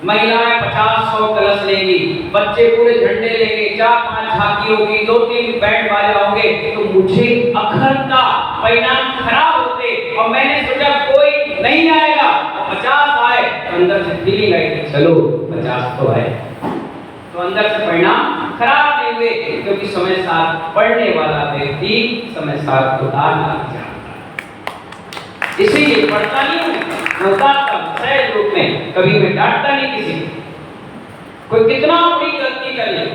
महिलाएं 50-100 कलश लेंगी, बच्चे पूरे झंडे लेंगे, 4-5 झांकी होगी, 2-3 बैंड वाले होंगे, तो मुझे अखरता परिणाम खराब होते। और मैंने सोचा कोई नहीं आएगा, 50 आए, तो अंदर से फीलिंग आई चलो 50 तो आए, तो अंदर से परिणाम खराब नहीं हुए, क्योंकि समय साथ पढ़ने वाला व्यक्ति समय साथ उतार नहीं जानता। इसीलिए पढ़ता नहीं हूँ, मैं उतारता हूँ सहज रूप में, कभी मैं डांटता नहीं किसी को। कोई कितना बड़ी गलती कर ले,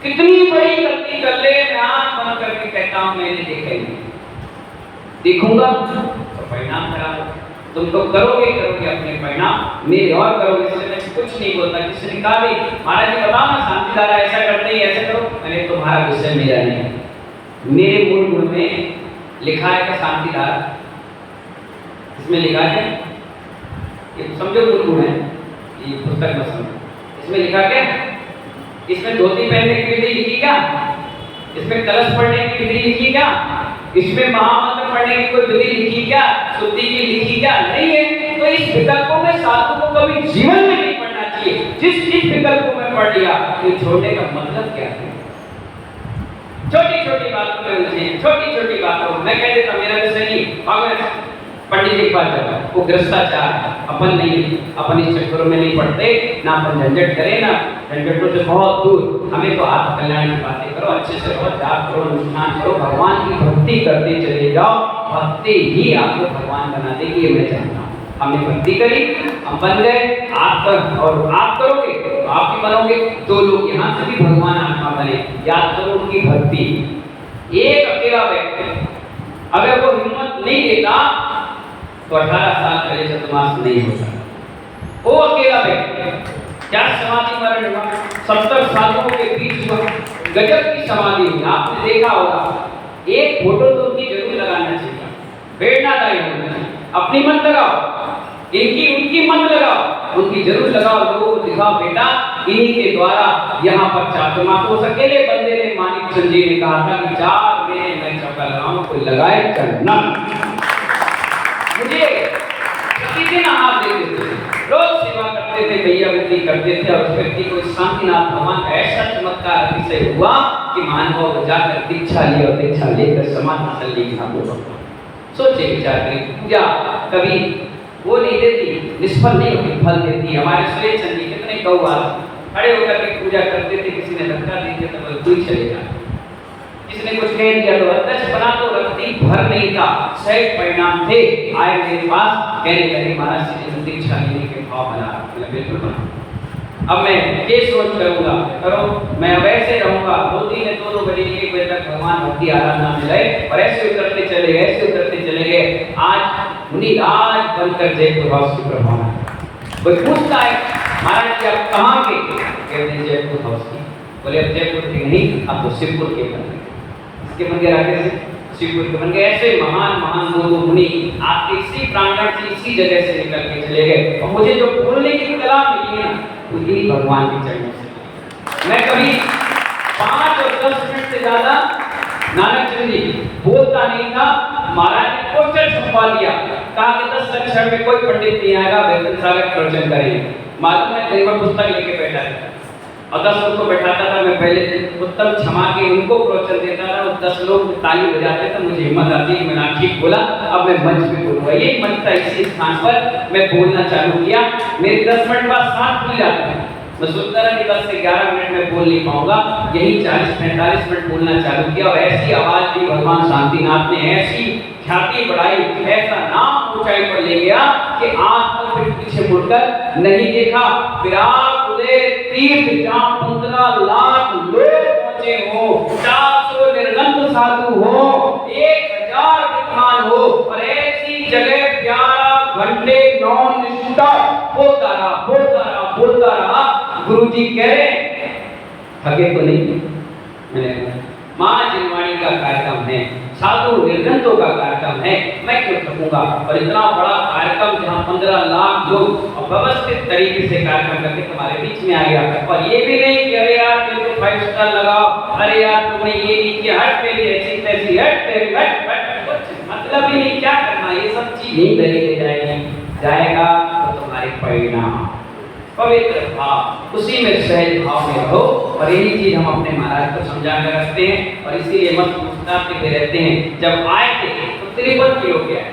कितनी बड़ी गलती कर ले, मैं आंख बंद करके कहता हूँ मैंने देखा ही नहीं, देखूंगा तो परिणाम खराब होगा। तुम तो करोगे अपने परिणाम मेरे और करोगे, इसलिए मैं कुछ नहीं बोलता। किसी ने कहा भी महाराज जी बताओ ना शांतिधारा ऐसा करते हैं, ऐसा करो, मैंने तुम्हारा विषय मेरा नहीं है। मेरे मूल गुण में लिखा है कि शांतिधारा, इसमें लिखा है, ये समझो मूल गुण है, ये पुस्तक में समझो। इसमें लिखा क्या? इसमें धोती पहनने की विधि लिखी क्या? इसमें कलश पढ़ने की विधि लिखी क्या? इसमें महामंत्र पढ़ने की कोई विधि लिखी क्या? शुद्धि की लिखी क्या? नहीं है। तो इस विकल्पों में साधु को कभी जीवन में नहीं पढ़ना चाहिए। जिस विकल्प को मैं पढ़ लिया, तो छोड़ने का मतलब क्या है? छोटी छोटी बातों में उलझे, छोटी छोटी बातों मैं कह देता मेरा विषय नहीं, अगर पंडित जी के पास जाता, वो भ्रष्टाचार, अपन नहीं, अपन इस चक्करों में नहीं पढ़ते, ना अपन झंझट करें, ना झंझटों से बहुत दूर। हमें तो आत्म कल्याण की बातें करो, अच्छे से रहो, जाप करो, अनुष्ठान करो, भगवान की भक्ति करते चले जाओ, भक्ति ही आपको भगवान बना देगी, ये मैं जानता हूँ। हमने भक्ति करी, हम बन गए, आप कर, और आप करोगे तो आप भी बनोगे, 2 लोग यहाँ से भी भगवान आत्मा बने। याद करो उनकी भक्ति। एक अकेला व्यक्ति अगर वो हिम्मत नहीं देता तो 18 साल पहले चतुर्मास नहीं होता। वो अकेला व्यक्ति क्या समाधि मरण हुआ, 70 सालों के बीच हुआ, गजब की समाधि हुई। आपने देखा होगा, एक फोटो तो उनकी जरूर लगाना चाहिए, प्रेरणादायी होना चाहिए। अपनी मत लगाओ, इनकी उनकी मत लगाओ, उनकी जरूर लगाओ, लोगों को दिखाओ बेटा इन्हीं के द्वारा यहाँ पर चातुर्मास। उस अकेले बंदे ने, मानिक चंद जी ने कहा था कि 4 महीने मैं चौका लगाऊं, कोई लगाए करना। मुझे प्रतिदिन आहार देते थे, रोज सेवा करते थे, भैया विधि करते थे, और उस व्यक्ति को शांतिनाथ भगवान का ऐसा चमत्कार अतिशय हुआ कि मानव जाकर दीक्षा लिया, और दीक्षा लेकर समाधि चल ली। सोचे विचार करें, पूजा कभी वो नहीं देती, निष्फल नहीं होती, फल देती। हमारे सुरेश चंद जी कितने कौवा खड़े होकर के पूजा करते थे, किसी ने धक्का दी तो कोई चले जाता, किसी ने कुछ कह दिया तो अध्यक्ष बना, तो रत्ती भर नहीं था, सहज परिणाम थे। आए मेरे पास, कहने लगे महाराज जी दीक्षा लेने के भाव बना, बिल्कुल बना। अब मैं ये सोच करूंगा, करो मैं अब ऐसे रहूंगा, 2-2 बजे 1 बजे तक भगवान भक्ति आराधना में गए, और ऐसे उतरते चले गए, ऐसे उतरते चले गए। आज मुनि राज बनकर जयपुर हाउस की प्रभाव। कोई पूछता है महाराज जी आप कहाँ के? कहते हैं जयपुर हाउस की। बोले अब जयपुर के नहीं, अब तो शिवपुर के बन गए। इसके बन गए राकेश से, शिवपुर के बन गए। ऐसे महान महान गुरु मुनि आपके इसी प्रांगण से, इसी जगह से निकल के चले गए। और मुझे जो बोलने की कला मिली है, उसी भगवान के चरणों से। मैं कभी 5 और 10 मिनट से ज्यादा नानक चंद जी बोलता नहीं था। महाराज ने पोस्टर छपवा दिया, कहा कि 10 अक्षर में कोई पंडित नहीं आएगा, वेतन सागर प्रवचन करेंगे। मालूम है कई बार पुस्तक लेके बैठा था और 10 लोग को बैठाता था, मैं पहले उत्तम क्षमा के उनको प्रवचन देता था और 10 लोग ताली बजाते थे। मुझे हिम्मत आती है, मैंने ठीक बोला, अब मैं मंच पे बोलूंगा। ये मंच था, इसी स्थान पर मैं बोलना चालू किया। मेरे 10 मिनट बाद 7 खुल जाते हैं। मैं सोचता रहा कि 10 से 11 मिनट में बोल नहीं पाऊंगा, यही 40-45 मिनट बोलना चालू किया और ऐसी आवाज दी भगवान शांतिनाथ ने, ऐसी ख्याति बढ़ाई, ऐसा नाम ऊंचाई पर ले गया कि आज तक फिर पीछे मुड़कर नहीं देखा। विराट उदय तीर्थ जहां 15 लाख लोग पहुंचे हो, 400 निर्गंध साधु हो, 1000 विद्वान हो और ऐसी जगह 11 घंटे नॉन स्टॉप बोलता रहा। गुरुजी कह रहे थके तो नहीं। मैंने मां जिनवाणी का कार्यक्रम है, साधु निर्गंथों का कार्यक्रम है, मैं क्यों थकूंगा। और इतना बड़ा कार्यक्रम जहां 15 लाख लोग व्यवस्थित तरीके से कार्यक्रम करके तुम्हारे बीच में आ गया। और ये भी नहीं कि अरे यार तुम तो 5 स्टार लगाओ, अरे यार तुमने ये नहीं किया, हट मेरी ऐसी तैसी, हट तेरी हट, मतलब ही नहीं, क्या करना। ये सब चीज नहीं ले जाएगा तो तुम्हारे परिणाम पवित्र भाव, उसी में सहज भाव में रहो। और यही चीज हम अपने महाराज को समझा कर रखते हैं और इसीलिए मत मुस्कुराते रहते हैं। जब आए थे तो 53 किलो के आए।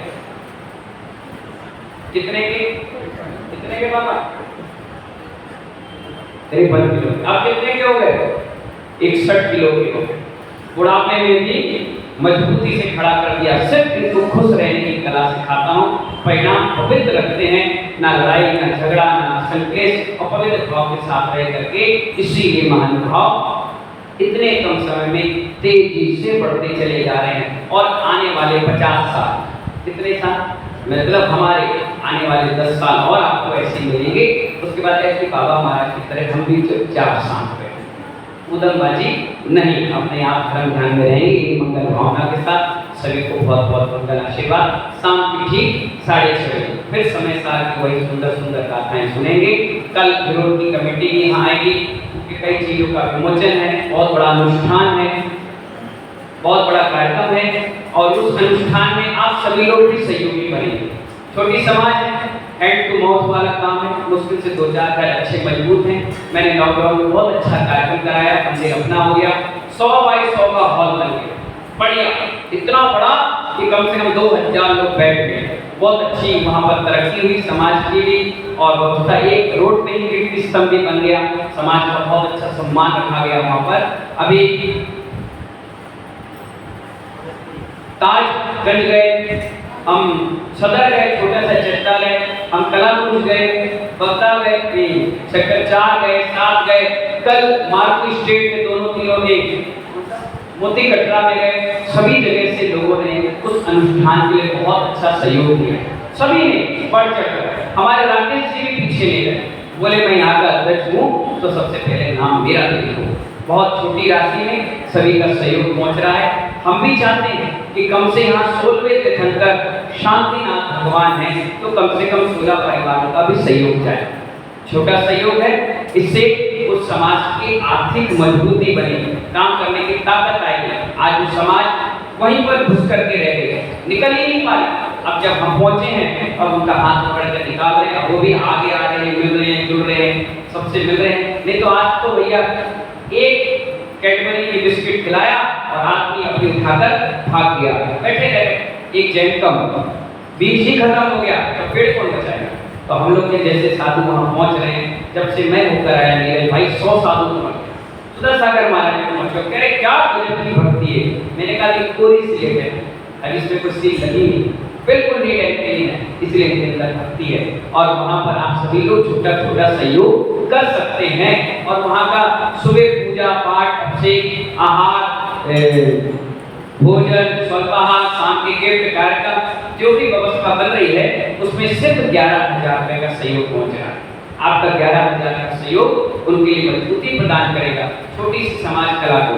कितने के बाबा? 53 किलो। अब कितने के हो गए? 61 किलो के हो गए। बुढ़ापे में भी मजबूती से खड़ा कर दिया। सिर्फ इनको खुश रहने की कला सिखाता हूँ। परिणाम पवित्र रखते हैं, ना लड़ाई, ना झगड़ा, ना संकेत, और पवित्र भाव के साथ रह करके। इसीलिए महानुभाव इतने कम समय में तेजी से बढ़ते चले जा रहे हैं। और आने वाले 50 साल, कितने साल मतलब हमारे आने वाले 10 साल और आपको ऐसे मिलेंगे। उसके बाद ऐसे बाबा महाराज की तरह हम भी चुपचाप शांत रहे, उदमबाजी नहीं, अपने आप धर्म ध्यान में रहेंगे। मंगल भावना के साथ सभी को बहुत बहुत मंगल आशीर्वाद। शाम की ठीक 6:30 फिर समय सार की वही सुंदर सुंदर गाथाएं सुनेंगे। कल विरोध की कमेटी भी यहाँ आएगी, क्योंकि कई चीजों का विमोचन है, बहुत बड़ा अनुष्ठान है, बहुत बड़ा कार्यक्रम है। और उस अनुष्ठान में आप सभी लोग भी सहयोगी बनेंगे। छोटी समाज है, हैंड टू माउथ वाला काम है, मुश्किल से 2-4 घर अच्छे मजबूत हैं। मैंने लॉकडाउन में बहुत अच्छा कार्यक्रम कराया, मंदिर अपना हो गया, 100 बाई 100 का हॉल बन गया, बढ़िया, इतना बड़ा कि कम से कम 2000 लोग बैठ गए। बहुत अच्छी वहाँ पर तरक्की हुई समाज की भी, और व्यवस्था एक रोड पे ही कीर्ति स्तंभ भी बन गया, समाज का बहुत अच्छा सम्मान रखा गया वहाँ पर। अभी ताजगंज गए, हम सदर गए, छोटा सा चट्टालय, हम कलाकुंज गए, बगदा गए, सेक्टर 4 गए, 7 गए, कल मार्को स्टेट में दोनों तीनों में मोती कटरा में गए। सभी जगह से लोगों ने उस अनुष्ठान के लिए बहुत अच्छा सहयोग दिया, सभी ने बढ़ चढ़कर। हमारे राकेश जी भी पीछे नहीं रहे, बोले मैं यहाँ का अध्यक्ष हूँ तो सबसे पहले नाम मेरा लिखो। बहुत छोटी राशि में सभी का सहयोग पहुँच रहा है। हम भी चाहते हैं कि कम से यहाँ 16वें तीर्थंकर शांतिनाथ भगवान है, तो कम से कम 16 परिवारों का भी सहयोग जाए। छोटा सहयोग है, इससे उस समाज की आर्थिक मजबूती बनेगी, काम करने की ताकत आएगी। आज वो समाज वहीं पर घुस करके रह गए, निकल ही नहीं पाए। अब जब हम पहुंचे हैं और उनका हाथ पकड़ कर निकाल रहे हैं, वो भी आगे आ रहे हैं, मिल रहे हैं, जुड़ रहे हैं, सबसे मिल रहे हैं। नहीं तो आज तो भैया एक कैडबरी की बिस्किट खिलाया और आदमी अपनी उठाकर भाग गया, बैठे रहे। एक जैन का बीज ही खत्म हो गया तो पेड़ कौन बचाएगा। तो हम लोग के जैसे साधु वहाँ पहुँच रहे हैं। जब से मैं होकर आया नीरज भाई 100 साधु पहुँच गए। सुदर सागर महाराज ने पहुँच गए, कह रहे क्या गजब की भक्ति है। मैंने कहा कि कोई स्लेट है, अब इसमें कुछ सीख लगी नहीं, बिल्कुल नीट एंड क्लीन है, इसलिए इनके अंदर भक्ति है। और वहाँ पर आप सभी लोग छोटा छोटा सहयोग कर सकते हैं। और वहाँ का सुबह पूजा पाठ, अभिषेक, आहार, भोजन, स्वल्पाहार, शाम के गिफ्ट कार्यक्रम, जो भी व्यवस्था बन रही है उसमें सिर्फ 11,000 रुपए का सहयोग पहुंच रहा है। आपका 11,000 का सहयोग उनके लिए मजबूती प्रदान करेगा। छोटी सी समाज कला को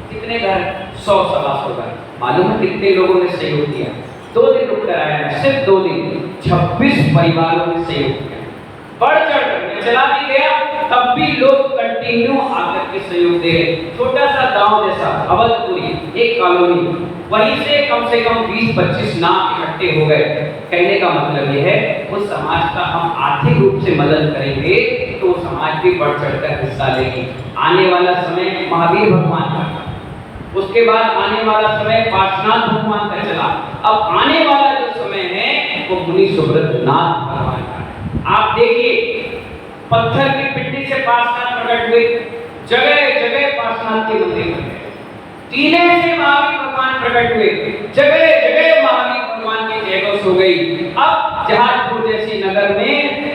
कितने घर, 100-125 घर, मालूम है कितने लोगों ने सहयोग दिया। 2 दिन रुक कर आया, सिर्फ 2 दिन 26 परिवारों ने सहयोग किया। बढ़ चढ़ कर चला भी गया, तब भी लोग कंटिन्यू आकर के सहयोग दे रहे। छोटा सा गांव जैसा अवधपुरी, एक कॉलोनी, वहीं से कम 20-25 नाम इकट्ठे हो गए। कहने का मतलब यह है उस समाज का हम आर्थिक रूप से मदद करेंगे तो वो समाज भी बढ़ चढ़कर हिस्सा लेगी। आने वाला समय महावीर भगवान का, उसके बाद आने वाला समय पार्श्वनाथ भगवान का चला, अब आने वाला जो समय है वो मुनि सुब्रतनाथ भगवान का। आप देखिए पत्थर की पिंडी से पार्श्वनाथ प्रकट हुए, जगह जगह पार्श्वनाथ के मंदिर बन गए। टीले से महावीर भगवान प्रकट हुए, जगह जगह महावीर भगवान की जयघोष हो गई। अब जहाजपुर जैसी नगर में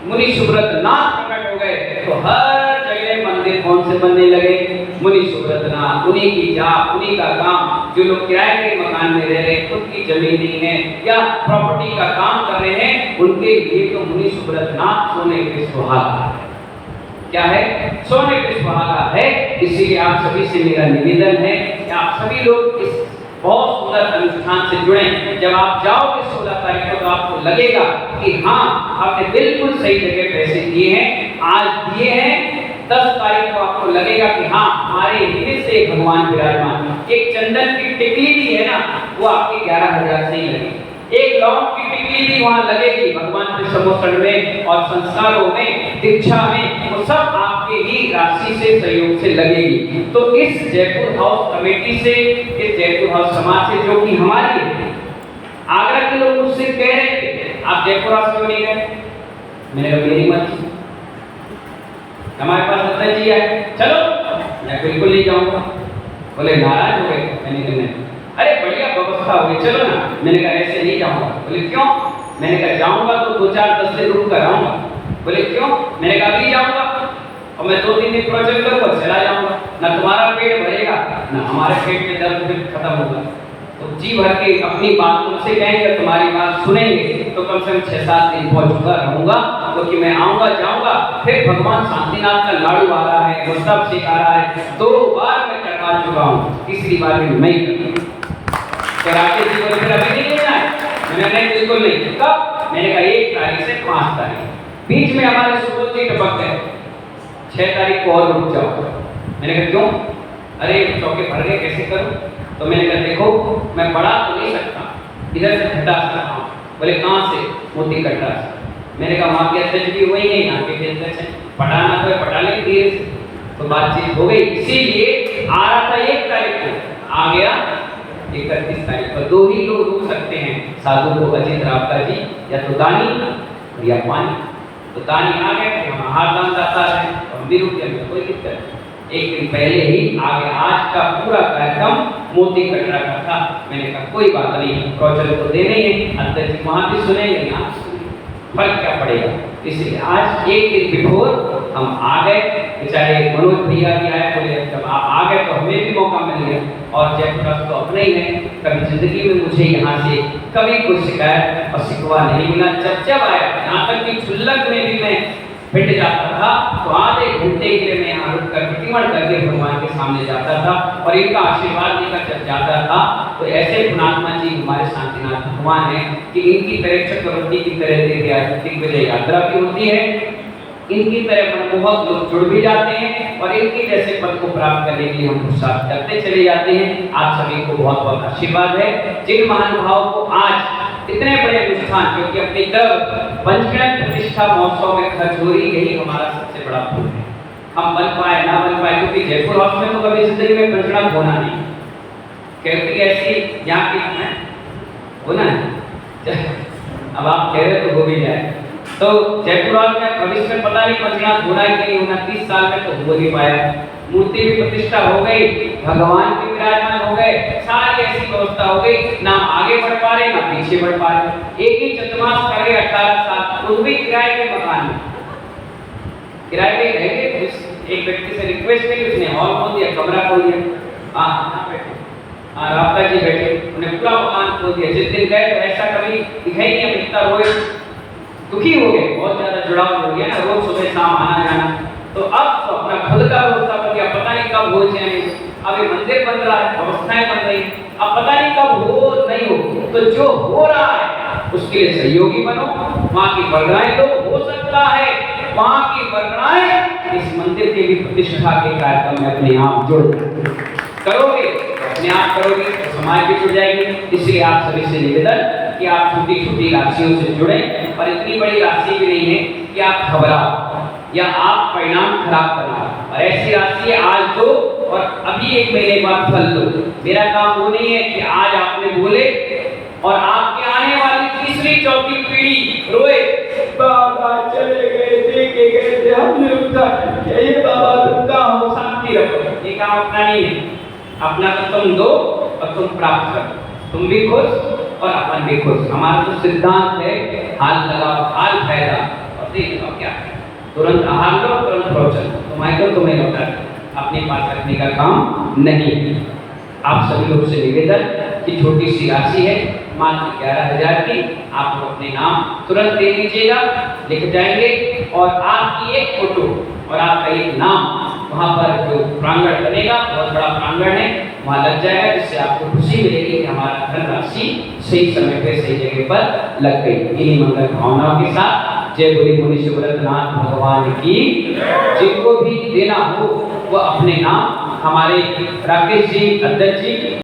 मुनि सुब्रतनाथ प्रकट हो गए तो हर जगह मंदिर कौन से बनने लगे? मुनि सुब्रतनाथ। उन्हीं की जाप, उन्हीं का काम। जो लोग किराए के मकान में रह रहे, खुद की जमीन नहीं है या प्रॉपर्टी का काम कर रहे हैं, उनके लिए तो मुनि सुब्रतनाथ सोने के सुहागा है। क्या है? सोने के सुहागा है। इसीलिए आप सभी से मेरा निवेदन है कि आप सभी लोग इस बहुत सुंदर अनुष्ठान से जुड़ें। जब आप जाओगे 16 तारीख को तो आपको लगेगा कि हाँ, आपने बिल्कुल सही जगह पैसे दिए हैं, आज दिए हैं। 10 तारीख को आपको लगेगा कि हाँ, हमारे हृदय से भगवान विराजमान। एक चंदन की टिकली भी है ना, वो आपके 11,000 से ही लगेगी। एक लौंग की टिकली भी वहां लगेगी भगवान के समोषण में और संस्कारों में, दीक्षा में, वो सब आपके ही राशि से, सहयोग से लगेगी। तो इस जयपुर हाउस कमेटी से, इस जयपुर हाउस समाज से, जो कि हमारी है, आगरा के लोग मुझसे कह रहे थे आप जयपुर हाउस क्यों नहीं गए? मैंने कहा मेरी मर्जी, हमारे पास दत्ता जी है, चलो। मैं बिल्कुल नहीं जाऊंगा। बोले नाराज हो गए। मैंने कहा अरे बढ़िया व्यवस्था हो गई, चलो ना। मैंने कहा ऐसे नहीं जाऊंगा। बोले क्यों? मैंने कहा जाऊंगा तो 2-4-10 दिन रुक कर आऊंगा। बोले क्यों? मैंने कहा अभी जाऊंगा और मैं 2-3 दिन प्रोजेक्ट करूंगा, चला जाऊंगा। ना तुम्हारा पेट भरेगा ना हमारे पेट में दर्द फिर खत्म होगा। तो जी भर के अपनी बात तुमसे कहेंगे, तुम्हारी बात सुनेंगे तो कम से कम 6-7 दिन मौजूदा रहूंगा, क्योंकि मैं आऊंगा जाऊंगा। फिर भगवान शांतिनाथ का लाडू आ रहा है, वो सब सिखा रहा है। 2 बार मैं करवा चुका हूँ, तीसरी बार भी मैं ही करूंगा। राकेश जी बोले फिर अभी नहीं लेना है? मैंने नहीं, बिल्कुल नहीं। कब? मैंने कहा 1 तारीख से 5 तारीख। बीच में हमारे सुबोध जी टपक गए, 6 तारीख को और रुक जाओ। मैंने कहा क्यों? अरे चौके भर गए, कैसे करूं? तो मैंने कहा देखो मैं पढ़ा तो नहीं सकता, इधर से घटा सकता हूँ। बोले कहाँ से? मोती कट्टा से। मैंने कहा वहाँ के अध्यक्ष भी वही है, यहाँ के अध्यक्ष है, पढ़ाना तो पढ़ा लें धीरे से। तो बातचीत हो गई, इसीलिए आ रहा था 1 तारीख को, आ गया 31 तारीख को। 2 ही लोग रुक सकते हैं, साधु को अजित रावता जी या तो दानी या पानी। तो दानी आ गए, हम हाथ दान दाता है, हम भी रुक गए, कोई दिक्कत नहीं। 1 दिन पहले ही आ गया। आज का पूरा कार्यक्रम मोती कटरा का था। मैंने कहा कोई बात नहीं, प्रवचन तो देने ही है, अध्यक्ष जी वहाँ भी सुनेंगे, यहाँ फर्क क्या पड़ेगा। इसलिए आज 1 दिन बिफोर हम आ गए। बेचारे मनोज भैया भी आए, बोले जब आप आ गए तो हमें भी मौका मिल गया। और जयपुर तो अपने ही है, कभी जिंदगी में मुझे यहाँ से कभी कोई शिकायत और शिकवा नहीं मिला। जब आया, यहाँ तक कि छुल्लक में भी मैं फिट जाता था तो आधे घंटे के लिए मैं यहाँ रुक कर प्रतिमण करके भगवान के सामने जाता था और इनका आशीर्वाद लेकर जब जाता था तो ऐसे पुणात्मा जी हमारे शांतिनाथ भगवान है कि इनकी तरह चक्रवर्ती की तरह दिग्विजय यात्रा भी होती है, इनकी तरह मनमोहक लोग जुड़ भी जाते हैं और इनके जैसे पद को प्राप्त करने के लिए हम पुरुषार्थ करते चले जाते हैं। आप सभी को बहुत बहुत आशीर्वाद है। जिन महानुभावों को आज इतने बड़े अनुष्ठान, क्योंकि अपनी तब पंचगण प्रतिष्ठा महोत्सव में खर्च हो रही, यही हमारा सबसे बड़ा फूल है। हम बन पाए ना बन पाए, क्योंकि जयपुर हाउस में तो कभी जिंदगी में पंचगण होना नहीं, क्योंकि ऐसी यहाँ की है होना है। अब आप कह रहे तो हो भी जाए। तो जयपुर हाउस में भविष्य में पता नहीं पंचगण होना है कि नहीं होना, 30 साल में तो हो नहीं पाया। मूर्ति भी प्रतिष्ठा हो गई, भगवान भी विराजमान हो गए, सारी ऐसी व्यवस्था हो गई, ना आगे बढ़ पा रहे ना पीछे बढ़ पा रहे। एक ही चतुर्मास कर गए 18 साल, खुद भी किराए के मकान में किराए पे रहेंगे। एक व्यक्ति से रिक्वेस्ट की, उसने हॉल खोल दिया, कमरा खोल दिया, हाँ बैठे, हाँ रावता जी बैठे, उन्हें पूरा मकान खोल दिया। जिस दिन गए तो ऐसा कभी दिखाई नहीं, हम इतना रोए, दुखी हो गए, बहुत ज्यादा जुड़ाव हो गया ना, रोज सुबह शाम आना जाना। तो अब तो अपना खुद का व्यवस्था कर दिया, पता नहीं कब हो जाए। अब ये मंदिर बन रहा है, व्यवस्थाएं बन रही, अब पता नहीं कब हो नहीं हो। तो जो हो रहा है उसके लिए सहयोगी बनो, वहाँ की वर्गणाएं लो, हो सकता है वहाँ की वर्गणाएं इस मंदिर के भी प्रतिष्ठा के कार्यक्रम में अपने आप जुड़ करोगे, अपने आप करोगे तो समाज भी जुड़ जाएगी। इसलिए आप सभी से निवेदन कि आप छोटी छोटी राशियों से जुड़ें, और इतनी बड़ी राशि भी नहीं है कि आप घबराओ या आप परिणाम खराब करना, और ऐसी राशि आज दो और अभी 1 महीने बाद फल दो। मेरा काम वो नहीं है कि आज आपने बोले और आपके आने वाली तीसरी चौथी पीढ़ी रोए, बाबा चले गए, देखे गए थे, हमने उनका ये बाबा दुर्गा हो, शांति रखो। ये काम अपना नहीं है, अपना तो तुम दो और तुम प्राप्त करो, तुम भी खुश और अपन भी खुश। हमारा तो सिद्धांत है हाल लगाओ, हाल फायदा, और देख लो क्या है, तुरंत आहार लो, तुरंत भोजन, तुम्हारे को तुम्हें लौटा अपने पास रखने का काम नहीं। आप सभी लोग से निवेदन कि छोटी सी राशि है मात्र 11,000 की, आप लोग अपने नाम तुरंत दे दीजिएगा, लिख जाएंगे, और आपकी एक फोटो और आपका एक नाम वहाँ पर जो प्रांगण बनेगा, बहुत बड़ा प्रांगण है, वहाँ लग जाएगा, जिससे आपको खुशी मिलेगी कि हमारा धनराशि सही समय पे सही जगह पर लग गई। इन्हीं मंगल भावनाओं के साथ जय बोली मुनि शिवरतनाथ भगवान की। जिनको भी देना हो वो अपने नाम हमारे राकेश जी, अध्यक्ष जी